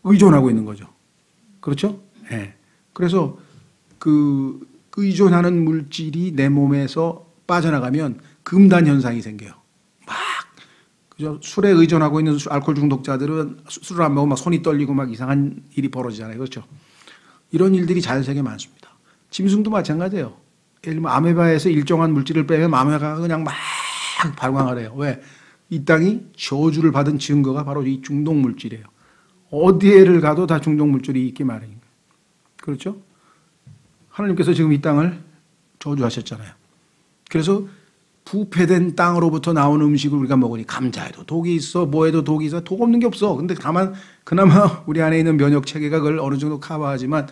의존하고 있는 거죠. 그렇죠? 예. 네. 그래서 그 의존하는 물질이 내 몸에서 빠져나가면 금단 현상이 생겨요. 막 그죠? 술에 의존하고 있는 알코올 중독자들은 술을 안 먹으면 막 손이 떨리고 막 이상한 일이 벌어지잖아요. 그렇죠? 이런 일들이 자연세계에 많습니다. 짐승도 마찬가지예요. 예를 들면 아메바에서 일정한 물질을 빼면 아메바가 그냥 막 발광을 해요. 왜? 이 땅이 저주를 받은 증거가 바로 이 중독 물질이에요. 어디에를 가도 다 중독 물질이 있기 마련입니다. 그렇죠? 하나님께서 지금 이 땅을 저주하셨잖아요. 그래서 부패된 땅으로부터 나온 음식을 우리가 먹으니 감자에도 독이 있어, 뭐에도 독이 있어, 독 없는 게 없어. 근데 그나마 우리 안에 있는 면역 체계가 그걸 어느 정도 커버하지만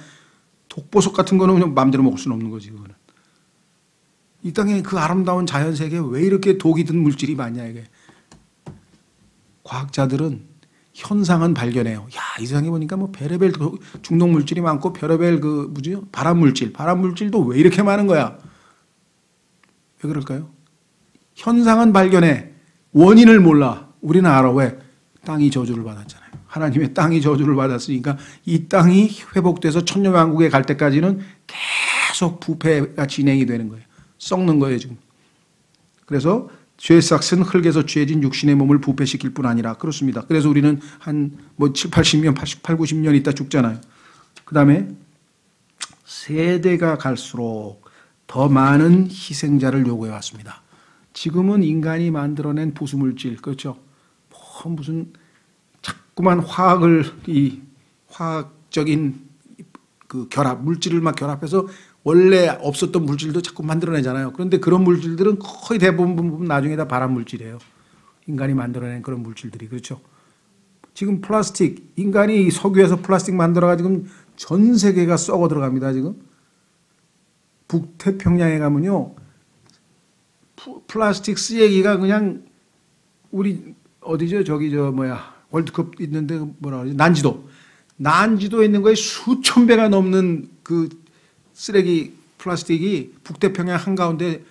독보속 같은 거는 그냥 마음대로 먹을 수는 없는 거지, 그거는. 이 땅에 그 아름다운 자연 세계에 왜 이렇게 독이 든 물질이 많냐, 이게. 과학자들은 현상은 발견해요. 야, 이 세상에 보니까 뭐 별의별 중독 물질이 많고 별의별 발암 물질도 왜 이렇게 많은 거야? 왜 그럴까요? 현상은 발견해. 원인을 몰라. 우리는 알아. 왜? 땅이 저주를 받았잖아요. 하나님의 땅이 저주를 받았으니까 이 땅이 회복돼서 천년왕국에 갈 때까지는 계속 부패가 진행이 되는 거예요. 썩는 거예요, 지금. 그래서 죄삭은 흙에서 죄진 육신의 몸을 부패시킬 뿐 아니라 그렇습니다. 그래서 우리는 한 뭐 7, 80년, 88, 90년 있다 죽잖아요. 그 다음에 세대가 갈수록 더 많은 희생자를 요구해 왔습니다. 지금은 인간이 만들어낸 부수물질, 그렇죠? 뭐 무슨 자꾸만 화학적인 그 결합, 물질을 막 결합해서 원래 없었던 물질도 자꾸 만들어내잖아요. 그런데 그런 물질들은 거의 대부분 나중에 다 발암 물질이에요. 인간이 만들어낸 그런 물질들이. 그렇죠? 지금 플라스틱, 인간이 석유에서 플라스틱 만들어가지고 전 세계가 썩어 들어갑니다. 지금. 북태평양에 가면요, 플라스틱 쓰레기가 그냥 우리 어디죠? 저기 저 뭐야 월드컵 있는데 뭐라 그러지? 난지도에 있는 거에 수천 배가 넘는 그 쓰레기 플라스틱이 북태평양 한가운데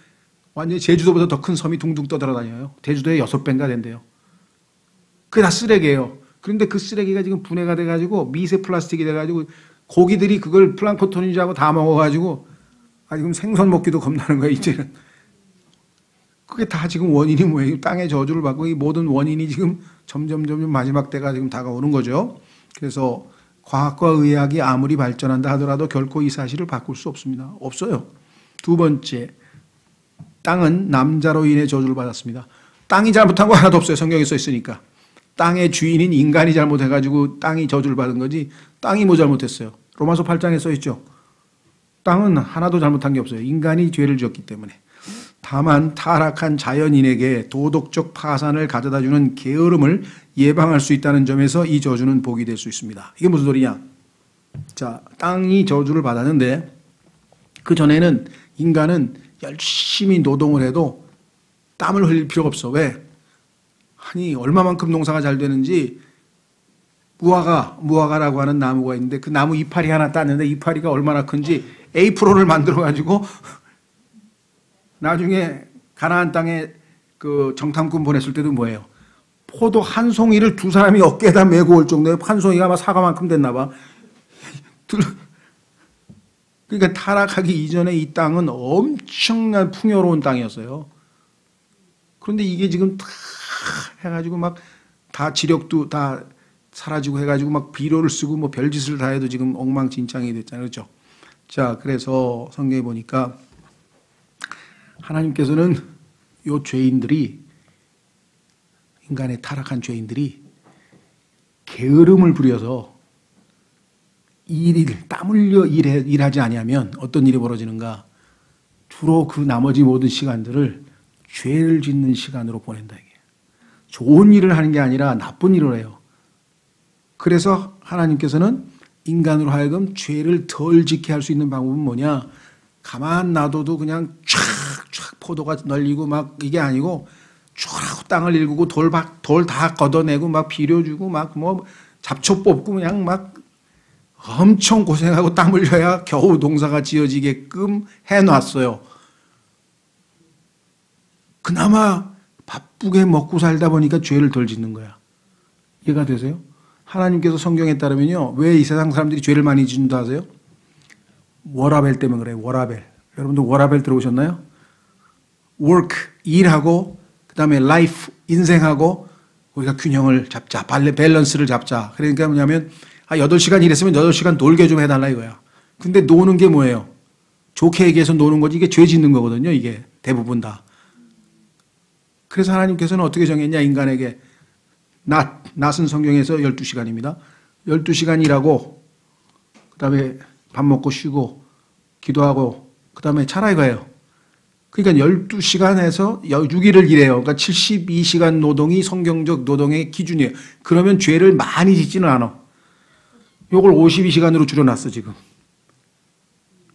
완전히 제주도보다 더 큰 섬이 둥둥 떠돌아다녀요. 제주도에 6배인가 된대요. 그게 다 쓰레기예요. 그런데 그 쓰레기가 지금 분해가 돼가지고 미세 플라스틱이 돼가지고 고기들이 그걸 플랑크톤인 줄 알고 다 먹어가지고 지금 생선 먹기도 겁나는 거예요, 이제는. 그게 다 지금 원인이 뭐예요? 땅의 저주를 받고 이 모든 원인이 지금 점점 마지막 때가 지금 다가오는 거죠. 그래서 과학과 의학이 아무리 발전한다 하더라도 결코 이 사실을 바꿀 수 없습니다. 없어요. 두 번째, 땅은 남자로 인해 저주를 받았습니다. 땅이 잘못한 거 하나도 없어요. 성경에 써 있으니까. 땅의 주인인 인간이 잘못해가지고 땅이 저주를 받은 거지 땅이 뭐 잘못했어요. 로마서 8장에 써 있죠. 땅은 하나도 잘못한 게 없어요. 인간이 죄를 지었기 때문에. 다만 타락한 자연인에게 도덕적 파산을 가져다주는 게으름을 예방할 수 있다는 점에서 이 저주는 복이 될 수 있습니다. 이게 무슨 소리냐? 자, 땅이 저주를 받았는데 그 전에는 인간은 열심히 노동을 해도 땀을 흘릴 필요가 없어. 왜? 아니 얼마만큼 농사가 잘 되는지 무화과라고 하는 나무가 있는데 그 나무 이파리 하나 땄는데 이파리가 얼마나 큰지 A-프로를 만들어 가지고 나중에 가나안 땅에 그 정탐꾼 보냈을 때도 뭐예요? 포도 한 송이를 두 사람이 어깨에다 메고 올 정도에 한 송이가 아마 사과만큼 됐나 봐. 그러니까 타락하기 이전에 이 땅은 엄청난 풍요로운 땅이었어요. 그런데 이게 지금 다 해가지고 막 다 지력도 다 사라지고 해가지고 막 비료를 쓰고 뭐 별짓을 다 해도 지금 엉망진창이 됐잖아요. 그렇죠? 자, 그래서 성경에 보니까 하나님께서는 요 죄인들이 인간의 타락한 죄인들이 게으름을 부려서 땀 흘려 일하지 아니하면 어떤 일이 벌어지는가? 주로 그 나머지 모든 시간들을 죄를 짓는 시간으로 보낸다 이게. 좋은 일을 하는 게 아니라 나쁜 일을 해요. 그래서 하나님께서는 인간으로 하여금 죄를 덜 짓게 할 수 있는 방법은 뭐냐? 가만 놔둬도 그냥 촥촥 포도가 널리고 막 이게 아니고 쭉 땅을 일구고 돌 다 걷어내고 막 비료 주고 막 뭐 잡초 뽑고 그냥 막 엄청 고생하고 땀 흘려야 겨우 농사가 지어지게끔 해놨어요. 그나마 바쁘게 먹고 살다 보니까 죄를 덜 짓는 거야. 이해가 되세요? 하나님께서 성경에 따르면요. 왜 이 세상 사람들이 죄를 많이 짓는다 하세요? 워라벨 때문에 그래요. 워라벨. 여러분들 워라벨 들어오셨나요? work, 일하고 그 다음에 life, 인생하고 우리가 균형을 잡자. 밸런스를 잡자. 그러니까 뭐냐면 8시간 일했으면 8시간 놀게 좀 해달라 이거야. 근데 노는 게 뭐예요? 좋게 얘기해서 노는 거지 이게 죄 짓는 거거든요. 이게 대부분 다. 그래서 하나님께서는 어떻게 정했냐 인간에게 낮은 성경에서 12시간입니다. 12시간 일하고 그 다음에 밥 먹고 쉬고 기도하고 그 다음에 차라리 가요. 그러니까 12시간에서 6일을 일해요. 그러니까 72시간 노동이 성경적 노동의 기준이에요. 그러면 죄를 많이 짓지는 않아. 요걸 52시간으로 줄여놨어 지금.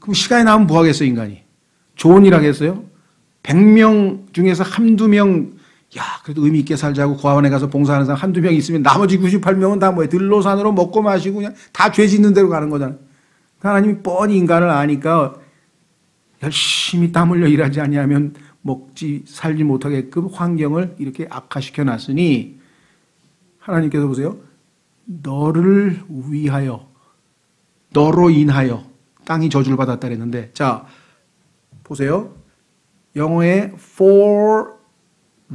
그럼 시간이 나면 뭐 하겠어 인간이? 좋은 일 하겠어요? 100명 중에서 한두 명 야 그래도 의미 있게 살자고 고아원에 가서 봉사하는 사람 한두 명 있으면 나머지 98명은 다 뭐예요? 들로산으로 먹고 마시고 그냥 다 죄 짓는 대로 가는 거잖아요. 하나님이 뻔히 인간을 아니까 열심히 땀 흘려 일하지 아니하면 살지 못하게끔 환경을 이렇게 악화시켜 놨으니 하나님께서 보세요. 너를 위하여 너로 인하여 땅이 저주를 받았다 그랬는데 자 보세요. 영어의 for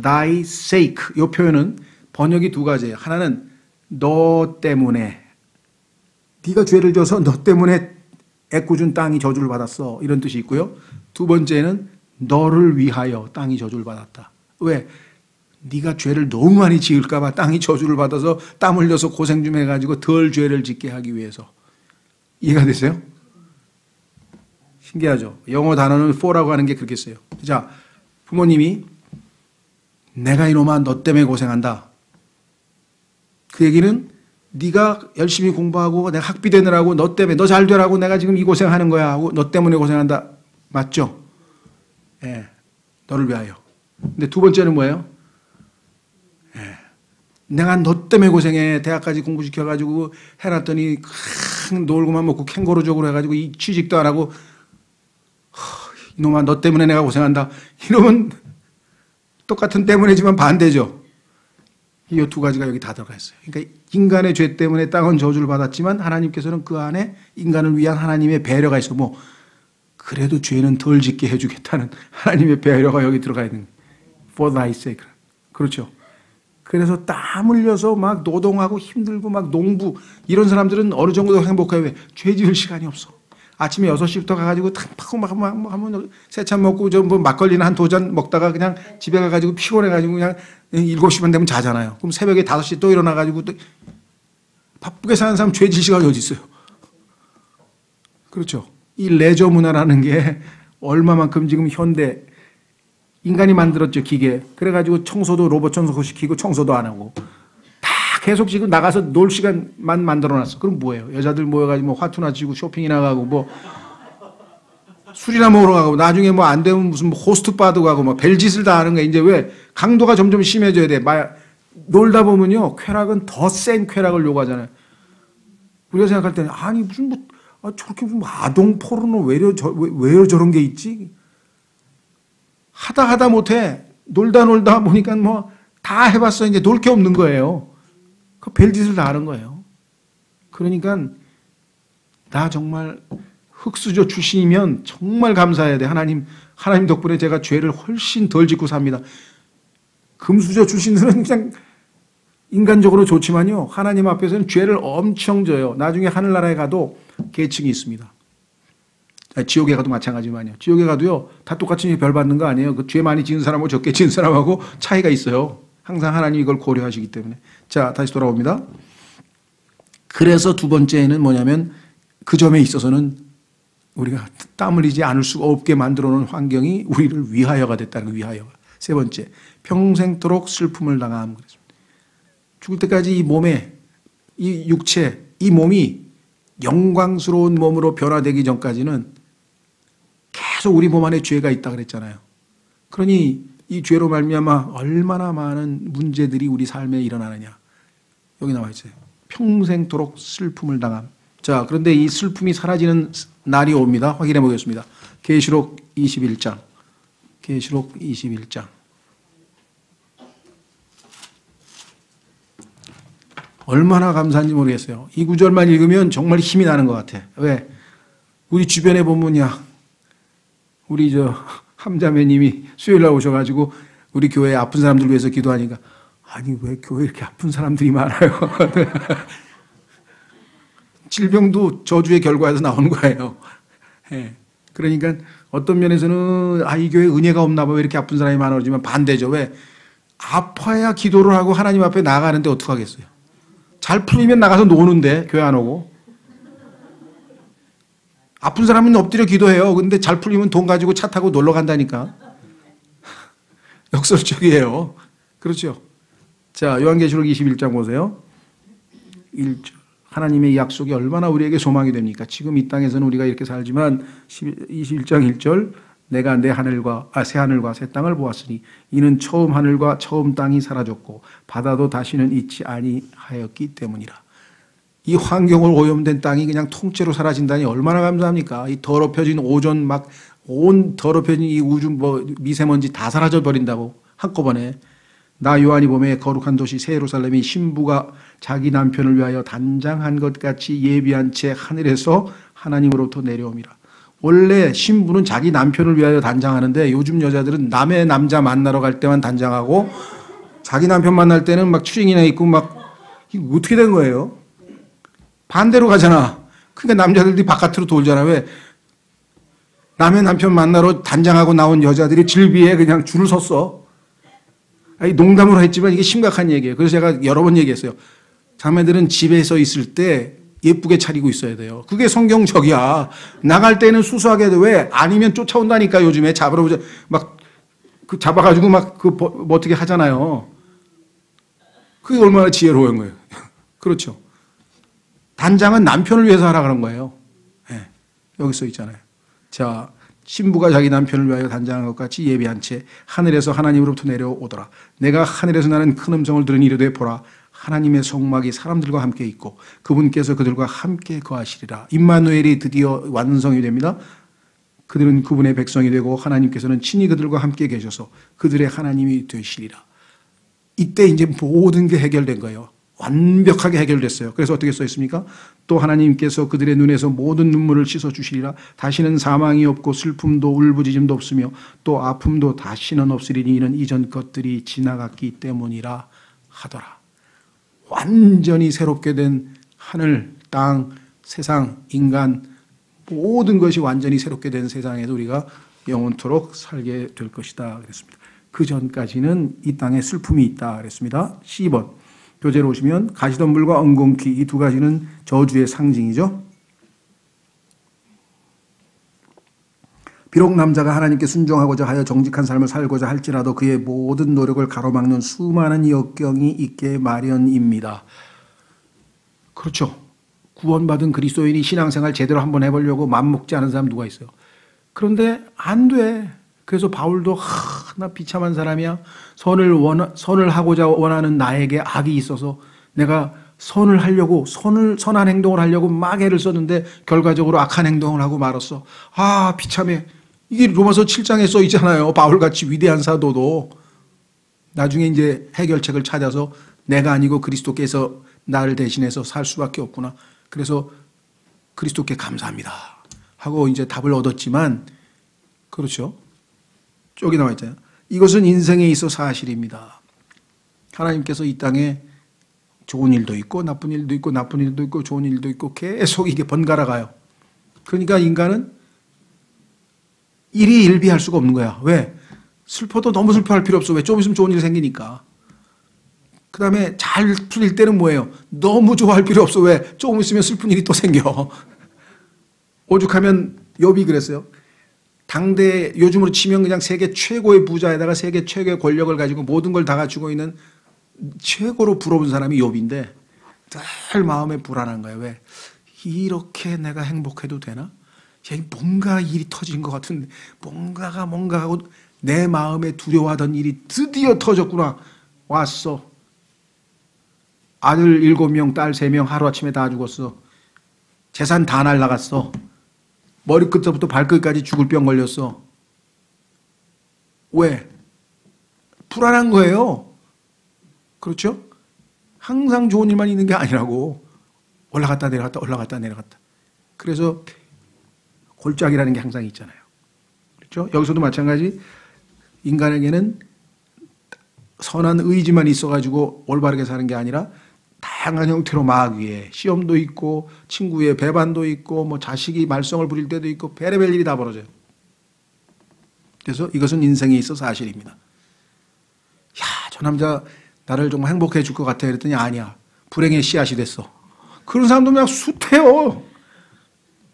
thy sake 이 표현은 번역이 두 가지예요. 하나는 너 때문에 네가 죄를 져서 너 때문에 애꿎은 땅이 저주를 받았어 이런 뜻이 있고요. 두 번째는 너를 위하여 땅이 저주를 받았다. 왜? 네가 죄를 너무 많이 지을까 봐 땅이 저주를 받아서 땀 흘려서 고생 좀 해가지고 덜 죄를 짓게 하기 위해서. 이해가 되세요? 신기하죠? 영어 단어는 for라고 하는 게 그렇게 써요. 자, 부모님이 내가 이놈아 너 때문에 고생한다. 그 얘기는 네가 열심히 공부하고 내가 학비 되느라고 너 때문에 너 잘 되라고 내가 지금 이 고생하는 거야 하고 너 때문에 고생한다. 맞죠? 예, 너를 위하여. 근데 두 번째는 뭐예요? 예, 내가 너 때문에 고생해. 대학까지 공부시켜가지고 해놨더니 놀고만 먹고 캥거루족으로 해가지고 이 취직도 안 하고 이놈아 너 때문에 내가 고생한다. 이러면 똑같은 때문이지만 반대죠. 이 두 가지가 여기 다 들어가 있어요. 그러니까 인간의 죄 때문에 땅은 저주를 받았지만 하나님께서는 그 안에 인간을 위한 하나님의 배려가 있어. 뭐 그래도 죄는 덜 짓게 해주겠다는 하나님의 배려가 여기 들어가 있는 거예요. For thy sake. 그렇죠. 그래서 땀 흘려서 막 노동하고 힘들고 막 농부 이런 사람들은 어느 정도 행복해요. 왜? 죄 지을 시간이 없어. 아침에 6시부터 가가지고 탁 파고 막 하면 세찬 먹고 좀 뭐 막걸리나 한 2잔 먹다가 그냥 집에 가가지고 피곤해가지고 그냥 7시만 되면 자잖아요. 그럼 새벽에 5시 또 일어나가지고 또 바쁘게 사는 사람 죄 질 시간이 어디 있어요. 그렇죠. 이 레저 문화라는 게 얼마만큼 지금 현대 인간이 만들었죠, 기계. 그래가지고 청소도 로봇 청소 시키고 청소도 안 하고 다 계속 지금 나가서 놀 시간만 만들어놨어. 그럼 뭐예요? 여자들 모여가지고 뭐 화투나 치고 쇼핑이나 가고 뭐 술이나 먹으러 가고 나중에 뭐 안 되면 무슨 뭐 호스트 바도 가고 뭐 별짓을 다 하는 거야. 이제 왜 강도가 점점 심해져야 돼. 놀다 보면요, 쾌락은 더 센 쾌락을 요구하잖아요. 우리가 생각할 때는 아니 무슨 뭐 저렇게 무슨 아동 포르노 왜요 저런 게 있지? 하다 못해 놀다 보니까 뭐 다 해봤어. 이제 놀 게 없는 거예요. 그 별짓을 다 하는 거예요. 그러니까 나 정말 흙수저 출신이면 정말 감사해야 돼. 하나님 덕분에 제가 죄를 훨씬 덜 짓고 삽니다. 금수저 출신들은 그냥 인간적으로 좋지만요, 하나님 앞에서는 죄를 엄청 져요. 나중에 하늘나라에 가도 계층이 있습니다. 지옥에 가도 마찬가지만요. 지옥에 가도요, 다 똑같이 벌 받는 거 아니에요. 그 죄 많이 지은 사람하고 적게 지은 사람하고 차이가 있어요. 항상 하나님이 이걸 고려하시기 때문에. 자, 다시 돌아옵니다. 그래서 두 번째는 뭐냐면 그 점에 있어서는 우리가 땀 흘리지 않을 수가 없게 만들어 놓은 환경이 우리를 위하여가 됐다는 거, 위하여가. 세 번째, 평생토록 슬픔을 당함. 죽을 때까지 이 몸에, 이 육체, 이 몸이 영광스러운 몸으로 변화되기 전까지는 계속 우리 몸 안에 죄가 있다 그랬잖아요. 그러니 이 죄로 말미암아 얼마나 많은 문제들이 우리 삶에 일어나느냐. 여기 나와 있어요. 평생토록 슬픔을 당함. 자, 그런데 이 슬픔이 사라지는 날이 옵니다. 확인해 보겠습니다. 계시록 21장. 계시록 21장. 얼마나 감사한지 모르겠어요. 이 구절만 읽으면 정말 힘이 나는 것 같아. 왜? 우리 주변에 보면야, 우리 함자매님이 수요일 날 오셔가지고 우리 교회 아픈 사람들 위해서 기도하니까, 아니 왜 교회에 이렇게 아픈 사람들이 많아요? 질병도 저주의 결과에서 나오는 거예요. 예. 그러니까 어떤 면에서는 이 교회에 은혜가 없나 봐, 왜 이렇게 아픈 사람이 많아지만 반대죠. 왜? 아파야 기도를 하고 하나님 앞에 나가는데 어떡하겠어요? 잘 풀리면 나가서 노는데 교회 안 오고. 아픈 사람은 엎드려 기도해요. 근데 잘 풀리면 돈 가지고 차 타고 놀러 간다니까. 역설적이에요. 그렇죠. 자, 요한계시록 21장 보세요. 1절. 하나님의 약속이 얼마나 우리에게 소망이 됩니까? 지금 이 땅에서는 우리가 이렇게 살지만 21장 1절, 내가 새 하늘과 새 땅을 보았으니 이는 처음 하늘과 처음 땅이 사라졌고 바다도 다시는 있지 아니하였기 때문이라. 이 환경을 오염된 땅이 그냥 통째로 사라진다니 얼마나 감사합니까? 이 더럽혀진 오존 온 더럽혀진 이 우주 미세먼지 다 사라져 버린다고 한꺼번에. 나 요한이 보매 거룩한 도시 새 예루살렘이 신부가 자기 남편을 위하여 단장한 것 같이 예비한 채 하늘에서 하나님으로부터 내려옵니다. 원래 신부는 자기 남편을 위하여 단장하는데 요즘 여자들은 남의 남자 만나러 갈 때만 단장하고 자기 남편 만날 때는 막 추링이나 입고 막, 이거 어떻게 된 거예요? 반대로 가잖아. 그러니까 남자들이 바깥으로 돌잖아. 왜? 남의 남편 만나러 단장하고 나온 여자들이 질비에 그냥 줄을 섰어. 아니, 농담으로 했지만 이게 심각한 얘기예요. 그래서 제가 여러 번 얘기했어요. 자매들은 집에서 있을 때 예쁘게 차리고 있어야 돼요. 그게 성경적이야. 나갈 때는 수수하게 돼. 왜? 아니면 쫓아온다니까. 요즘에 잡으러 막 잡아가지고 막 뭐 어떻게 하잖아요. 그게 얼마나 지혜로운 거예요. 그렇죠. 단장은 남편을 위해서 하라 그런 거예요. 네. 여기 써 있잖아요. 자, 신부가 자기 남편을 위하여 단장한 것 같이 예비한 채 하늘에서 하나님으로부터 내려오더라. 내가 하늘에서 나는 큰 음성을 들으니 이르되 보라, 하나님의 성막이 사람들과 함께 있고 그분께서 그들과 함께 거하시리라. 임마누엘이 드디어 완성이 됩니다. 그들은 그분의 백성이 되고 하나님께서는 친히 그들과 함께 계셔서 그들의 하나님이 되시리라. 이때 이제 모든 게 해결된 거예요. 완벽하게 해결됐어요. 그래서 어떻게 써 있습니까? 또 하나님께서 그들의 눈에서 모든 눈물을 씻어주시리라. 다시는 사망이 없고 슬픔도 울부짖음도 없으며 또 아픔도 다시는 없으리니 이는 이전 것들이 지나갔기 때문이라 하더라. 완전히 새롭게 된 하늘, 땅, 세상, 인간 모든 것이 완전히 새롭게 된 세상에도 우리가 영원토록 살게 될 것이다 그랬습니다. 그 전까지는 이 땅에 슬픔이 있다 그랬습니다. 10번 교재로 오시면 가시덤불과 엉겅퀴 이 두 가지는 저주의 상징이죠. 비록 남자가 하나님께 순종하고자 하여 정직한 삶을 살고자 할지라도 그의 모든 노력을 가로막는 수많은 역경이 있게 마련입니다. 그렇죠. 구원받은 그리스도인이 신앙생활 제대로 한번 해보려고 맘먹지 않은 사람 누가 있어요. 그런데 안 돼. 그래서 바울도 나 비참한 사람이야. 선을 하고자 원하는 나에게 악이 있어서 내가 선을 하려고 선한 행동을 하려고 막 애를 썼는데 결과적으로 악한 행동을 하고 말았어. 아 비참해. 이게 로마서 7장에 써 있잖아요. 바울같이 위대한 사도도 나중에 이제 해결책을 찾아서 내가 아니고 그리스도께서 나를 대신해서 살 수밖에 없구나. 그래서 그리스도께 감사합니다 하고 이제 답을 얻었지만 그렇죠. 저기 나와 있잖아요. 이것은 인생에 있어 사실입니다. 하나님께서 이 땅에 좋은 일도 있고 나쁜 일도 있고 나쁜 일도 있고 좋은 일도 있고 계속 이게 번갈아 가요. 그러니까 인간은 일이 일비할 수가 없는 거야. 왜? 슬퍼도 너무 슬퍼할 필요 없어. 왜? 좀 있으면 좋은 일이 생기니까. 그 다음에 잘 풀릴 때는 뭐예요? 너무 좋아할 필요 없어. 왜? 조금 있으면 슬픈 일이 또 생겨. 오죽하면 욥이 그랬어요. 당대 요즘으로 치면 그냥 세계 최고의 부자에다가 세계 최고의 권력을 가지고 모든 걸 다 갖추고 있는 최고로 부러운 사람이 욥인데 늘 마음에 불안한 거예요. 왜? 이렇게 내가 행복해도 되나? 뭔가 일이 터진 것 같은데 뭔가 하고 내 마음에 두려워하던 일이 드디어 터졌구나. 왔어. 아들 7명, 딸 3명 하루아침에 다 죽었어. 재산 다 날라갔어. 머리끝부터 발끝까지 죽을 병 걸렸어. 왜? 불안한 거예요. 그렇죠? 항상 좋은 일만 있는 게 아니라고. 올라갔다 내려갔다 올라갔다 내려갔다. 그래서 골짜기라는 게 항상 있잖아요. 그렇죠? 여기서도 마찬가지 인간에게는 선한 의지만 있어가지고 올바르게 사는 게 아니라 다양한 형태로 마귀에 시험도 있고 친구의 배반도 있고 뭐 자식이 말썽을 부릴 때도 있고 별의별 일이 다 벌어져요. 그래서 이것은 인생에 있어 사실입니다. 야, 저 남자 나를 정말 행복해 줄 것 같아 그랬더니 아니야. 불행의 씨앗이 됐어. 그런 사람도 그냥 숱해요.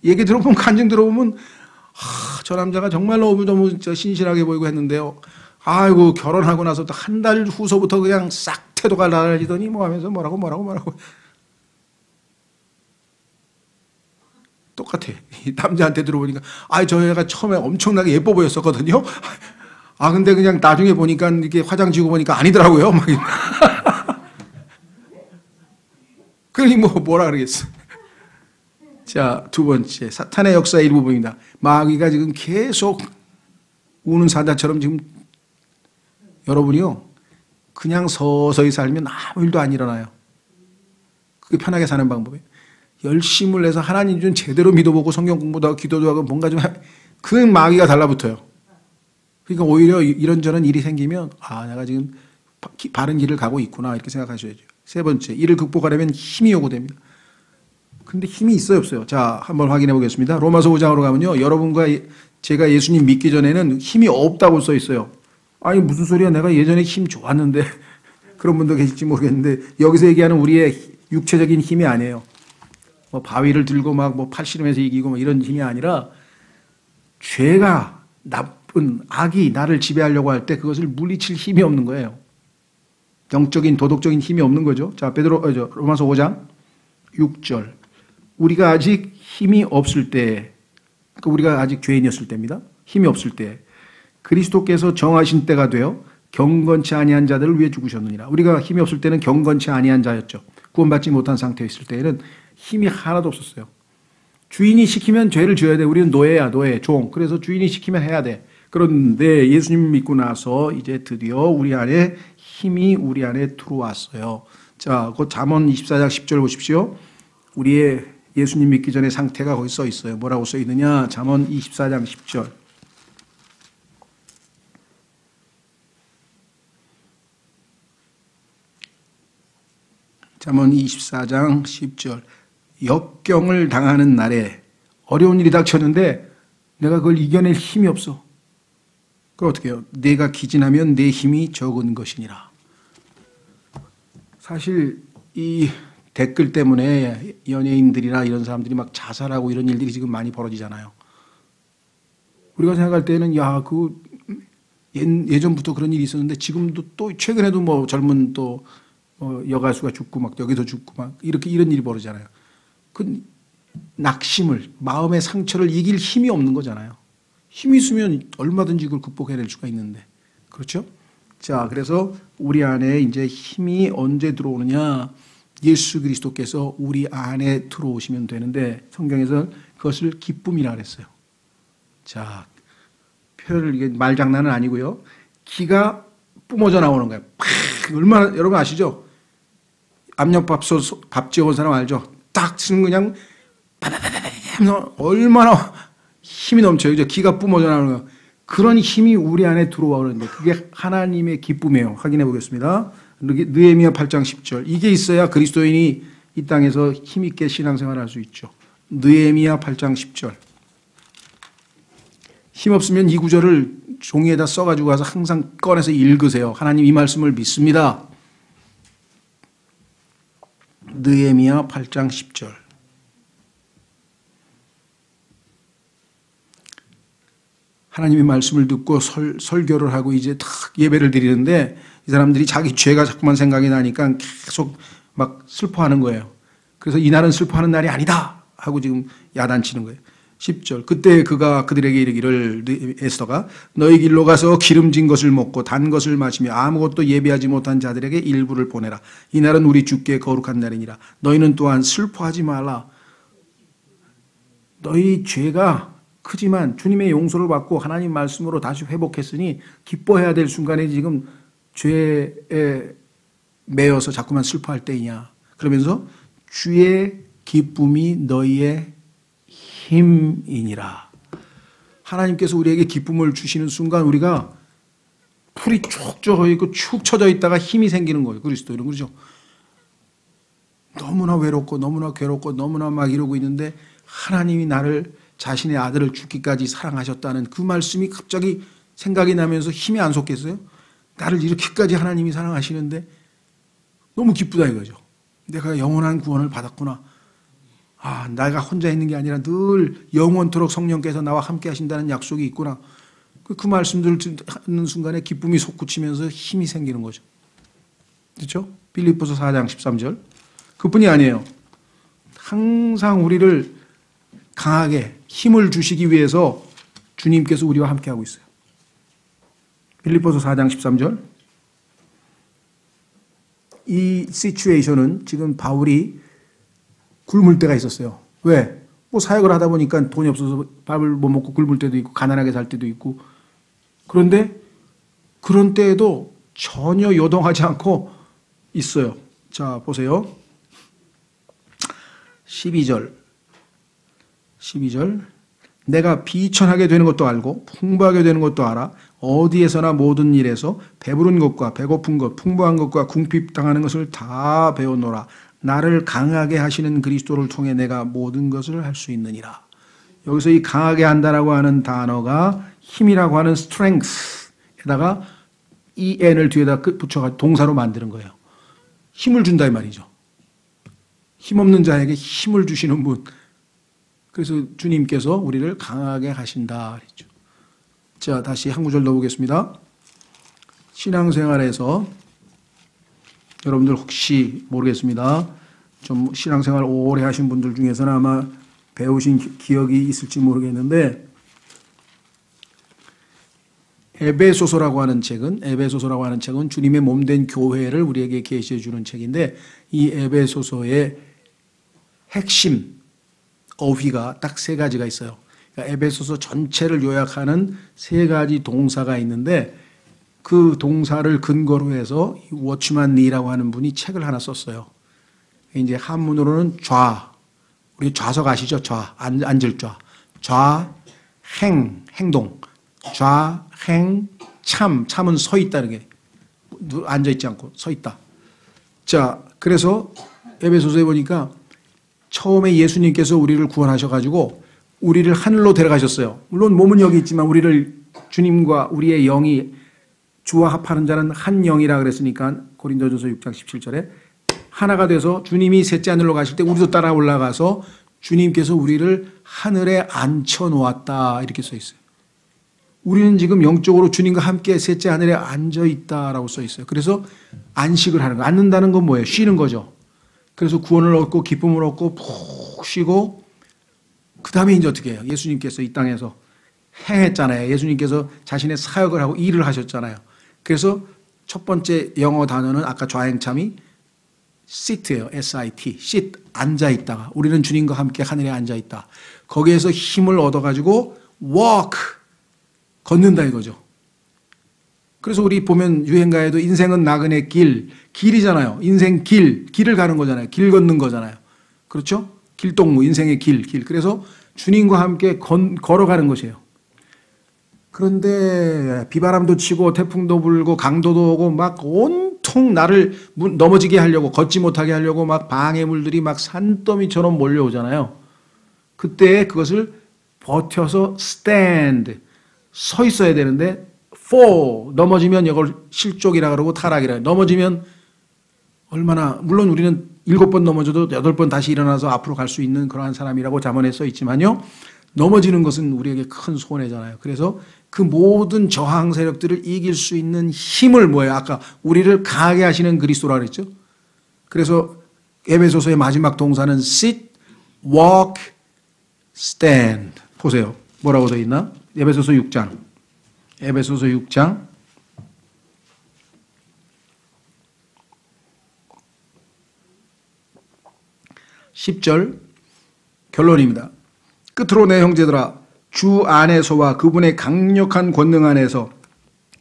얘기 들어보면 간증 들어보면 저 남자가 정말 너무 신실하게 보이고 했는데요. 아이고 결혼하고 나서 또 한 달 후서부터 그냥 싹 태도가 달라지더니 뭐 하면서 뭐라고 똑같아. 이 남자한테 들어보니까 저 애가 처음에 엄청나게 예뻐 보였었거든요. 근데 그냥 나중에 보니까 이렇게 화장 지우고 보니까 아니더라고요. 막 그러니 뭐라 그러겠어. 자, 두 번째 사탄의 역사의 일부분입니다. 마귀가 지금 계속 우는 사자처럼 지금 여러분이요 그냥 서서히 살면 아무 일도 안 일어나요. 그게 편하게 사는 방법이에요. 열심을 내서 하나님 좀 제대로 믿어보고 성경 공부도 하고 기도도 하고 뭔가 좀 그 마귀가 달라붙어요. 그러니까 오히려 이런저런 일이 생기면 내가 지금 바른 길을 가고 있구나 이렇게 생각하셔야죠. 세 번째, 이를 극복하려면 힘이 요구됩니다. 근데 힘이 있어요 없어요? 자, 한번 확인해 보겠습니다. 로마서 5장으로 가면요 여러분과 제가 예수님 믿기 전에는 힘이 없다고 써 있어요. 아니 무슨 소리야, 내가 예전에 힘 좋았는데. 그런 분도 계실지 모르겠는데 여기서 얘기하는 우리의 육체적인 힘이 아니에요. 뭐 바위를 들고 막 팔씨름해서 이기고 뭐 이런 힘이 아니라 죄가 나쁜 악이 나를 지배하려고 할 때 그것을 물리칠 힘이 없는 거예요. 영적인 도덕적인 힘이 없는 거죠. 자, 로마서 5장 6절. 우리가 아직 힘이 없을 때, 그러니까 우리가 아직 죄인이었을 때입니다. 힘이 없을 때 그리스도께서 정하신 때가 되어 경건치 아니한 자들을 위해 죽으셨느니라. 우리가 힘이 없을 때는 경건치 아니한 자였죠. 구원받지 못한 상태에 있을 때에는 힘이 하나도 없었어요. 주인이 시키면 죄를 지어야 돼. 우리는 노예야, 노예, 종. 그래서 주인이 시키면 해야 돼. 그런데 예수님 믿고 나서 이제 드디어 우리 안에 힘이 우리 안에 들어왔어요. 자, 그 잠언 24장 10절 보십시오. 우리의 예수님 믿기 전의 상태가 거기 써 있어요. 뭐라고 써 있느냐? 잠언 24장 10절. 잠언 24장 10절. 역경을 당하는 날에 어려운 일이 닥쳤는데 내가 그걸 이겨낼 힘이 없어. 그걸 어떻게 해요? 내가 기진하면 내 힘이 적은 것이니라. 사실 이 댓글 때문에 연예인들이나 이런 사람들이 막 자살하고 이런 일들이 지금 많이 벌어지잖아요. 우리가 생각할 때는 예전부터 그런 일이 있었는데 지금도 또 최근에도 뭐 젊은 또 여가수가 죽고 막 여기도 죽고 막 이렇게 이런 일이 벌어지잖아요. 그 낙심을, 마음의 상처를 이길 힘이 없는 거잖아요. 힘이 있으면 얼마든지 그걸 극복해낼 수가 있는데. 그렇죠? 자, 그래서 우리 안에 이제 힘이 언제 들어오느냐? 예수 그리스도께서 우리 안에 들어오시면 되는데 성경에서 그것을 기쁨이라 그랬어요. 자, 표현을 이게 말장난은 아니고요. 기가 뿜어져 나오는 거예요. 팍! 얼마나 여러분 아시죠? 압력밥솥 밥 지어본 사람 알죠? 딱 치는 그냥 얼마나 힘이 넘쳐요. 그죠? 기가 뿜어져 나오는 거예요. 그런 힘이 우리 안에 들어오는데 그게 하나님의 기쁨이에요. 확인해 보겠습니다. 느헤미야 8장 10절. 이게 있어야 그리스도인이 이 땅에서 힘있게 신앙생활을 할 수 있죠. 느헤미야 8장 10절. 힘없으면 이 구절을 종이에다 써가지고 가서 항상 꺼내서 읽으세요. 하나님 이 말씀을 믿습니다. 느헤미야 8장 10절. 하나님의 말씀을 듣고 설교를 하고 이제 탁 예배를 드리는데 이 사람들이 자기 죄가 자꾸만 생각이 나니까 계속 막 슬퍼하는 거예요. 그래서 이날은 슬퍼하는 날이 아니다 하고 지금 야단치는 거예요. 10절. 그때 그가 그들에게 이르기를 에스더가 너희 길로 가서 기름진 것을 먹고 단 것을 마시며 아무것도 예비하지 못한 자들에게 일부를 보내라. 이날은 우리 주께 거룩한 날이니라. 너희는 또한 슬퍼하지 말라. 너희 죄가 크지만 주님의 용서를 받고 하나님 말씀으로 다시 회복했으니 기뻐해야 될 순간에 지금 죄에 매여서 자꾸만 슬퍼할 때이냐. 그러면서 주의 기쁨이 너희의 힘이니라. 하나님께서 우리에게 기쁨을 주시는 순간 우리가 풀이 쭉 젖어 있고 축 처져 있다가 힘이 생기는 거예요. 그리스도인은 그렇죠. 너무나 외롭고 너무나 괴롭고 너무나 막 이러고 있는데 하나님이 나를 자신의 아들을 죽기까지 사랑하셨다는 그 말씀이 갑자기 생각이 나면서 힘이 안 솟겠어요? 나를 이렇게까지 하나님이 사랑하시는데 너무 기쁘다 이거죠. 내가 영원한 구원을 받았구나. 아, 내가 혼자 있는 게 아니라 늘 영원토록 성령께서 나와 함께 하신다는 약속이 있구나. 그 말씀들을 듣는 순간에 기쁨이 솟구치면서 힘이 생기는 거죠. 그렇죠? 빌립보서 4장 13절. 그뿐이 아니에요. 항상 우리를 강하게 힘을 주시기 위해서 주님께서 우리와 함께 하고 있어요. 빌립보서 4장 13절. 이 시츄에이션은 지금 바울이 굶을 때가 있었어요. 왜? 뭐 사역을 하다 보니까 돈이 없어서 밥을 못 먹고 굶을 때도 있고 가난하게 살 때도 있고 그런데 그런 때에도 전혀 요동하지 않고 있어요. 자, 보세요. 12절. 내가 비천하게 되는 것도 알고 풍부하게 되는 것도 알아. 어디에서나 모든 일에서 배부른 것과 배고픈 것, 풍부한 것과 궁핍당하는 것을 다 배워노라. 나를 강하게 하시는 그리스도를 통해 내가 모든 것을 할 수 있느니라. 여기서 이 강하게 한다라고 하는 단어가 힘이라고 하는 strength에다가 en을 뒤에다 붙여가지고 동사로 만드는 거예요. 힘을 준다 이 말이죠. 힘없는 자에게 힘을 주시는 분. 그래서 주님께서 우리를 강하게 하신다 그랬죠. 자, 다시 한 구절 넣어보겠습니다. 신앙생활에서 여러분들 혹시 모르겠습니다. 좀 신앙생활 오래 하신 분들 중에서는 아마 배우신 기억이 있을지 모르겠는데 에베소서라고 하는 책은 주님의 몸된 교회를 우리에게 계시해 주는 책인데, 이 에베소서의 핵심 어휘가 딱 세 가지가 있어요. 그러니까 에베소서 전체를 요약하는 세 가지 동사가 있는데, 그 동사를 근거로 해서 워치만 리라고 하는 분이 책을 하나 썼어요. 이제 한문으로는 우리 좌석 아시죠? 앉을 행동, 참은 서 있다는 게, 앉아 있지 않고 서 있다. 자, 그래서 에베소서에 보니까 처음에 예수님께서 우리를 구원하셔가지고 우리를 하늘로 데려가셨어요. 물론 몸은 여기 있지만 우리를 주님과 우리의 영이 주와 합하는 자는 한 영이라 그랬으니까 고린도전서 6장 17절에 하나가 돼서 주님이 셋째 하늘로 가실 때 우리도 따라 올라가서 주님께서 우리를 하늘에 앉혀 놓았다, 이렇게 써 있어요. 우리는 지금 영적으로 주님과 함께 셋째 하늘에 앉아 있다라고 써 있어요. 그래서 안식을 하는 거. 앉는다는 건 뭐예요? 쉬는 거죠. 그래서 구원을 얻고 기쁨을 얻고 푹 쉬고, 그 다음에 이제 어떻게 해요? 예수님께서 이 땅에서 행했잖아요. 예수님께서 자신의 사역을 하고 일을 하셨잖아요. 그래서 첫 번째 영어 단어는 아까 좌행참이 sit예요. sit. sit. 앉아있다가. 우리는 주님과 함께 하늘에 앉아있다. 거기에서 힘을 얻어가지고 walk. 걷는다 이거죠. 그래서 우리 보면 유행가에도 인생은 나그네 길이잖아요. 인생 길을 가는 거잖아요. 길 걷는 거잖아요. 그렇죠? 길동무, 인생의 길. 그래서 주님과 함께 걸어가는 것이에요. 그런데 비바람도 치고 태풍도 불고 강도도 오고 막 온통 나를 넘어지게 하려고, 걷지 못하게 하려고 막 방해물들이 막 산더미처럼 몰려오잖아요. 그때 그것을 버텨서 stand, 서 있어야 되는데 fall, 넘어지면 이걸 실족이라 그러고 타락이라. 넘어지면 얼마나, 물론 우리는 7번 넘어져도 8번 다시 일어나서 앞으로 갈 수 있는 그러한 사람이라고 잠언에 써 있지만요, 넘어지는 것은 우리에게 큰 손해잖아요. 그래서 그 모든 저항 세력들을 이길 수 있는 힘을 뭐예요? 아까 우리를 강하게 하시는 그리스도라 그랬죠. 그래서 에베소서의 마지막 동사는 sit, walk, stand. 보세요. 뭐라고 돼 있나? 에베소서 6장 10절 결론입니다. 끝으로 내 형제들아, 주 안에서와 그분의 강력한 권능 안에서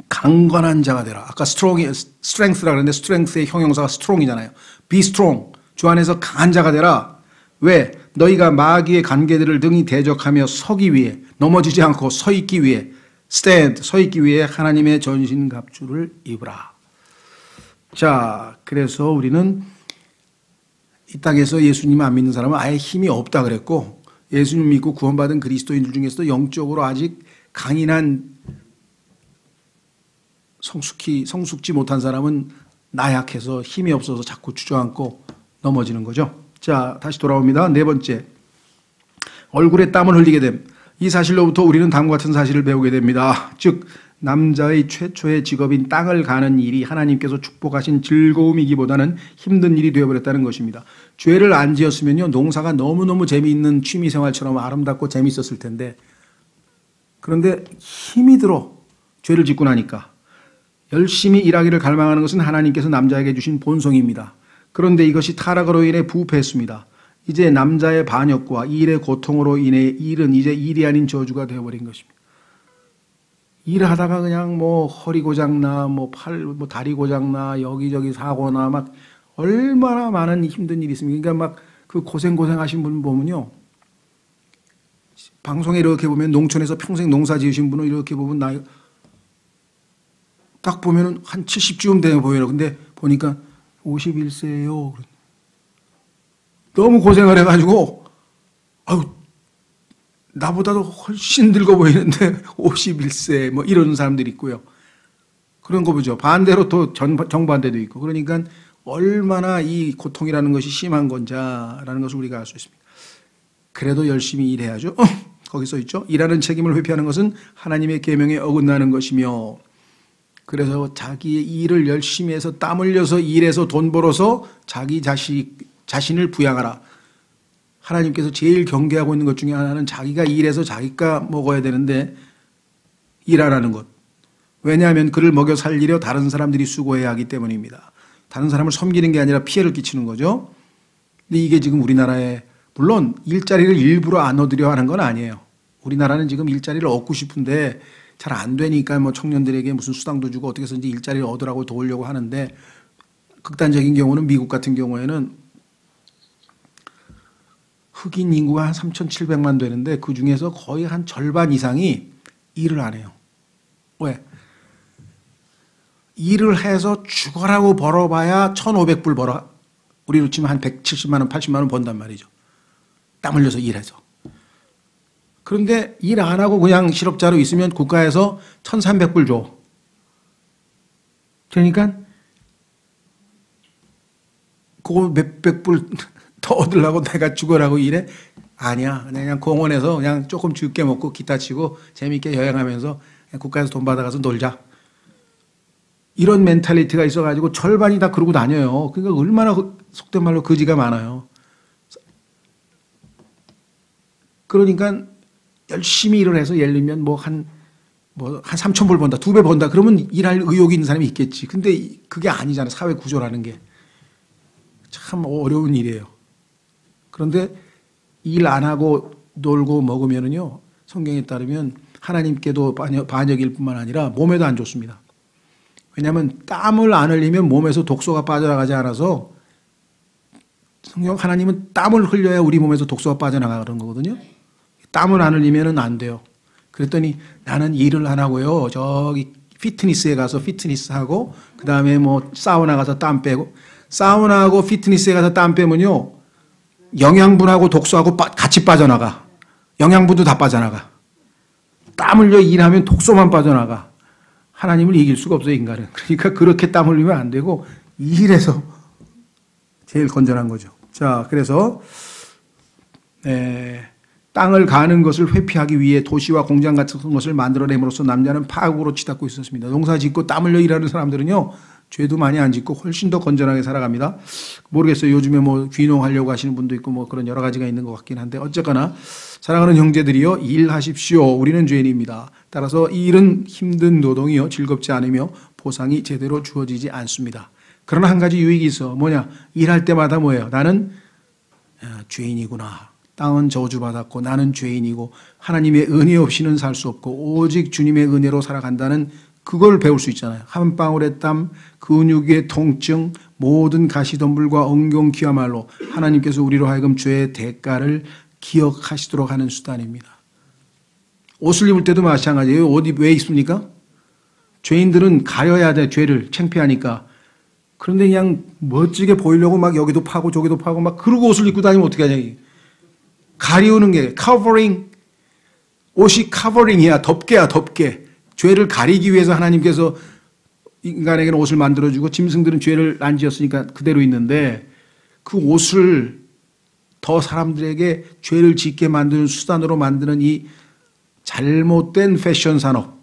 강건한 자가 되라. 아까 strength라 그랬는데 strength의 형용사가 strong이잖아요. be strong. 주 안에서 강한 자가 되라. 왜? 너희가 마귀의 관계들을 등이 대적하며 서기 위해, 넘어지지 않고 서 있기 위해, stand, 서 있기 위해 하나님의 전신갑주를 입으라. 자, 그래서 우리는 이 땅에서 예수님 안 믿는 사람은 아예 힘이 없다 그랬고, 예수님 믿고 구원받은 그리스도인들 중에서도 영적으로 아직 강인한 성숙지 못한 사람은 나약해서 힘이 없어서 자꾸 주저앉고 넘어지는 거죠. 자, 다시 돌아옵니다. 네 번째, 얼굴에 땀을 흘리게 됨. 이 사실로부터 우리는 다음과 같은 사실을 배우게 됩니다. 즉 남자의 최초의 직업인 땅을 가는 일이 하나님께서 축복하신 즐거움이기보다는 힘든 일이 되어버렸다는 것입니다. 죄를 안 지었으면요, 농사가 너무너무 재미있는 취미생활처럼 아름답고 재미있었을 텐데, 그런데 힘이 들어 죄를 짓고 나니까. 열심히 일하기를 갈망하는 것은 하나님께서 남자에게 주신 본성입니다. 그런데 이것이 타락으로 인해 부패했습니다. 이제 남자의 반역과 일의 고통으로 인해 일은 이제 일이 아닌 저주가 되어버린 것입니다. 일을 하다가 그냥 뭐 허리 고장나, 뭐 다리 고장나, 여기저기 사고나, 막 얼마나 많은 힘든 일이 있습니까? 그러니까 막 그 고생하신 분 보면요, 방송에 이렇게 보면 농촌에서 평생 농사 지으신 분은 이렇게 보면 나이 딱 보면은 한 70쯤 되어 보여요. 근데 보니까 51세예요. 너무 고생을 해가지고, 아유, 나보다도 훨씬 늙어 보이는데 51세 뭐 이런 사람들이 있고요. 그런 거 보죠. 반대로 또 정반대도 있고. 그러니까 얼마나 이 고통이라는 것이 심한 건지라는 것을 우리가 알 수 있습니다. 그래도 열심히 일해야죠. 거기 써 있죠. 일하는 책임을 회피하는 것은 하나님의 계명에 어긋나는 것이며, 그래서 자기의 일을 열심히 해서 땀 흘려서 일해서 돈 벌어서 자기 자신을 부양하라. 하나님께서 제일 경계하고 있는 것 중에 하나는 자기가 일해서 자기가 먹어야 되는데 일 안 하는 것. 왜냐하면 그를 먹여 살리려 다른 사람들이 수고해야 하기 때문입니다. 다른 사람을 섬기는 게 아니라 피해를 끼치는 거죠. 근데 이게 지금 우리나라에 물론 일자리를 일부러 안 얻으려 하는 건 아니에요. 우리나라는 지금 일자리를 얻고 싶은데 잘 안 되니까 뭐 청년들에게 무슨 수당도 주고 어떻게 해서든지 일자리를 얻으라고 도우려고 하는데 극단적인 경우는 미국 같은 경우에는 흑인 인구가 한 3,700만 되는데 그 중에서 거의 한 절반 이상이 일을 안 해요. 왜? 일을 해서 죽어라고 벌어봐야 1,500불 벌어. 우리로 치면 한 170만 원, 80만 원 번단 말이죠. 땀 흘려서 일해서. 그런데 일 안 하고 그냥 실업자로 있으면 국가에서 1,300불 줘. 그러니까 그거 몇백 불 더 얻으려고 내가 죽어라고 일해? 아니야. 그냥 공원에서 그냥 조금 적게 먹고 기타 치고 재밌게 여행하면서 그냥 국가에서 돈 받아가서 놀자. 이런 멘탈리티가 있어가지고 절반이 다 그러고 다녀요. 그러니까 얼마나 속된 말로 거지가 많아요. 그러니까 열심히 일을 해서 예를 들면 한 3,000불 번다, 2배 번다. 그러면 일할 의욕이 있는 사람이 있겠지. 근데 그게 아니잖아. 사회 구조라는 게. 참 어려운 일이에요. 그런데 일 안 하고 놀고 먹으면은요, 성경에 따르면 하나님께도 반역일 뿐만 아니라 몸에도 안 좋습니다. 왜냐하면 땀을 안 흘리면 몸에서 독소가 빠져나가지 않아서 성경 하나님은 땀을 흘려야 우리 몸에서 독소가 빠져나가는 거거든요. 땀을 안 흘리면 안 돼요. 그랬더니 나는 일을 안 하고요. 저기 피트니스에 가서 피트니스하고 그 다음에 뭐 사우나 가서 땀 빼고 사우나하고 피트니스에 가서 땀 빼면요. 영양분하고 독소하고 같이 빠져나가. 영양분도 다 빠져나가. 땀 흘려 일하면 독소만 빠져나가. 하나님을 이길 수가 없어요, 인간은. 그러니까 그렇게 땀 흘리면 안 되고 일해서 제일 건전한 거죠. 자, 그래서 땅을 가는 것을 회피하기 위해 도시와 공장 같은 것을 만들어냄으로써 남자는 파국으로 치닫고 있었습니다. 농사 짓고 땀 흘려 일하는 사람들은요, 죄도 많이 안 짓고 훨씬 더 건전하게 살아갑니다. 모르겠어요. 요즘에 뭐 귀농하려고 하시는 분도 있고 뭐 그런 여러 가지가 있는 것 같긴 한데 어쨌거나 사랑하는 형제들이여 일하십시오. 우리는 죄인입니다. 따라서 이 일은 힘든 노동이요 즐겁지 않으며 보상이 제대로 주어지지 않습니다. 그러나 한 가지 유익이 있어. 뭐냐? 일할 때마다 뭐예요? 나는 죄인이구나. 땅은 저주받았고 나는 죄인이고 하나님의 은혜 없이는 살 수 없고 오직 주님의 은혜로 살아간다는 그걸 배울 수 있잖아요. 한 방울의 땀, 근육의 통증, 모든 가시덤불과 엉겅퀴야말로 하나님께서 우리로 하여금 죄의 대가를 기억하시도록 하는 수단입니다. 옷을 입을 때도 마찬가지예요. 옷이 왜 입습니까? 죄인들은 가려야 돼, 죄를 창피하니까. 그런데 그냥 멋지게 보이려고 막 여기도 파고 저기도 파고 막 그러고 옷을 입고 다니면 어떻게 하냐. 가리우는 게 커버링. 옷이 커버링이야. 덮개야, 덮개. 죄를 가리기 위해서 하나님께서 인간에게는 옷을 만들어주고 짐승들은 죄를 안 지었으니까 그대로 있는데 그 옷을 더 사람들에게 죄를 짓게 만드는 수단으로 만드는 이 잘못된 패션 산업,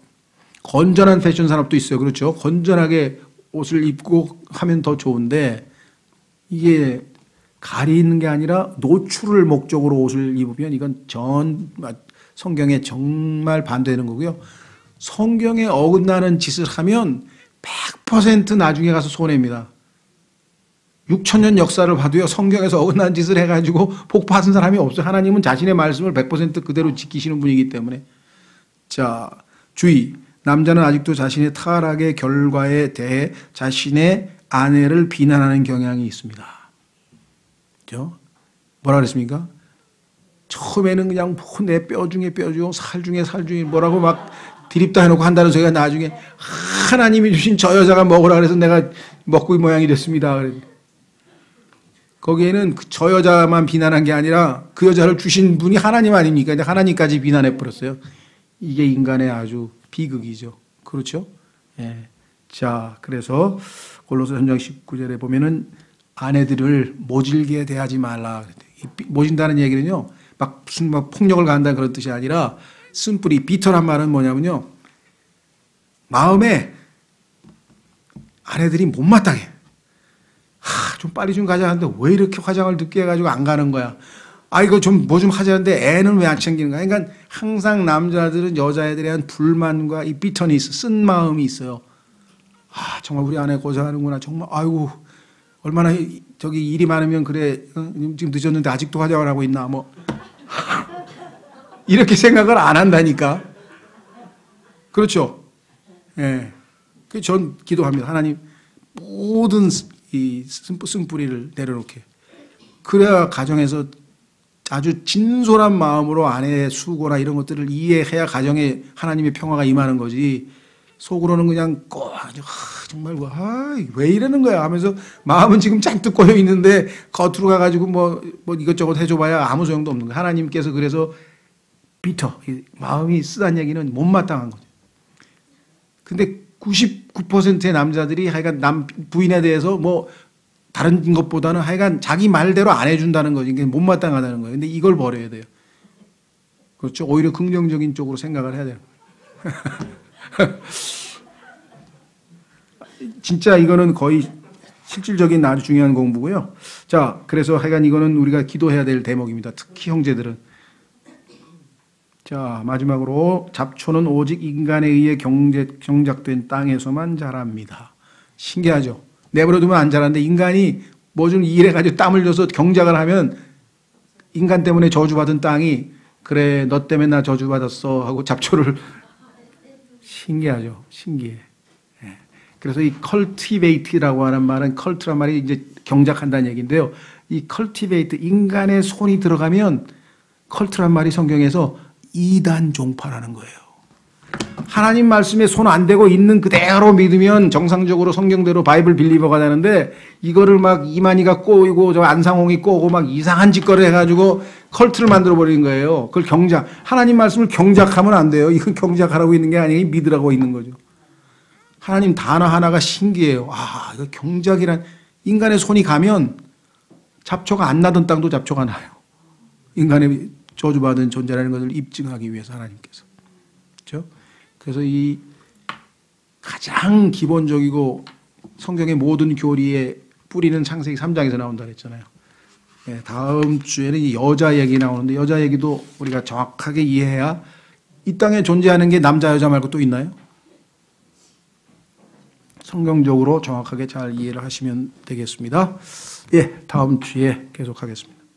건전한 패션 산업도 있어요. 그렇죠? 건전하게 옷을 입고 하면 더 좋은데 이게 가리는 게 아니라 노출을 목적으로 옷을 입으면 이건 성경에 정말 반대되는 거고요. 성경에 어긋나는 짓을 하면 100% 나중에 가서 손해입니다. 6,000년 역사를 봐도요, 성경에서 어긋나는 짓을 해가지고 복 받은 사람이 없어요. 하나님은 자신의 말씀을 100% 그대로 지키시는 분이기 때문에. 자, 주의. 남자는 아직도 자신의 타락의 결과에 대해 자신의 아내를 비난하는 경향이 있습니다. 그죠? 뭐라 그랬습니까? 처음에는 그냥 내 뼈 중에 뼈 중, 살 중에 살 중에 뭐라고 막 드립다 해놓고 한다는 소리가 나중에 하나님이 주신 저 여자가 먹으라 그래서 내가 먹고 이 모양이 됐습니다. 거기에는 저 여자만 비난한 게 아니라 그 여자를 주신 분이 하나님 아닙니까? 하나님까지 비난해 버렸어요. 이게 인간의 아주 비극이죠. 그렇죠? 예. 자, 그래서 골로새 3장 19절에 보면은 아내들을 모질게 대하지 말라. 모진다는 얘기는요, 무슨 폭력을 가한다는 그런 뜻이 아니라 쓴뿌리 비터란 말은 뭐냐면요, 마음에 아내들이 못마땅해. 좀 빨리 좀 가자 하는데 왜 이렇게 화장을 늦게 해가지고 안 가는 거야. 이거 좀 뭐 좀 하자는데 애는 왜 안 챙기는 거야? 그러니까 항상 남자들은 여자애들에 대한 불만과 이 비터니스, 쓴 마음이 있어요. 정말 우리 아내 고생하는구나. 정말, 아이고, 얼마나 저기 일이 많으면 그래. 지금 늦었는데 아직도 화장을 하고 있나. 뭐. 이렇게 생각을 안 한다니까. 그렇죠? 예. 전 기도합니다. 하나님, 모든 이 쓴뿌리를 내려놓게. 그래야 가정에서 아주 진솔한 마음으로 아내의 수고나 이런 것들을 이해해야 가정에 하나님의 평화가 임하는 거지. 속으로는 그냥 정말 왜 이러는 거야 하면서 마음은 지금 잔뜩 꼬여 있는데 겉으로 가가지고 뭐 이것저것 해줘봐야 아무 소용도 없는 거야. 하나님께서 그래서 마음이 쓰다는 얘기는 못마땅한 거죠. 근데 99%의 남자들이 하여간 부인에 대해서 뭐 다른 것보다는 하여간 자기 말대로 안 해준다는 거지. 그러니까 못마땅하다는 거예요. 근데 이걸 버려야 돼요. 그렇죠. 오히려 긍정적인 쪽으로 생각을 해야 돼요. 진짜 이거는 거의 실질적인 아주 중요한 공부고요. 자, 그래서 하여간 이거는 우리가 기도해야 될 대목입니다. 특히 형제들은. 자, 마지막으로 잡초는 오직 인간에 의해 경작된 땅에서만 자랍니다. 신기하죠? 내버려두면 안 자라는데 인간이 뭐 좀 일해가지고 땀을 줘서 경작을 하면 인간 때문에 저주받은 땅이 그래 너 때문에 나 저주받았어 하고 잡초를 신기하죠? 신기해. 예. 그래서 이 cultivate라고 하는 말은 cult란 말이 이제 경작한다는 얘기인데요. 이 cultivate 인간의 손이 들어가면 cult란 말이 성경에서 이단 종파라는 거예요. 하나님 말씀에 손 안 대고 있는 그대로 믿으면 정상적으로 성경대로 바이블 빌리버가 되는데 이거를 막 이만희가 꼬이고 저 안상홍이 꼬고 막 이상한 짓거리 해가지고 컬트를 만들어 버리는 거예요. 그걸 경작. 하나님 말씀을 경작하면 안 돼요. 이건 경작하라고 있는 게 아니고 믿으라고 있는 거죠. 하나님 단어 하나가 신기해요. 이거 경작이란 인간의 손이 가면 잡초가 안 나던 땅도 잡초가 나요. 인간의 저주받은 존재라는 것을 입증하기 위해서 하나님께서. 그렇죠? 그래서 이 가장 기본적이고 성경의 모든 교리의 뿌리는 창세기 3장에서 나온다 그랬잖아요. 네, 다음 주에는 여자 얘기 나오는데 여자 얘기도 우리가 정확하게 이해해야 이 땅에 존재하는 게 남자 여자 말고 또 있나요? 성경적으로 정확하게 잘 이해를 하시면 되겠습니다. 예, 다음 주에 계속하겠습니다.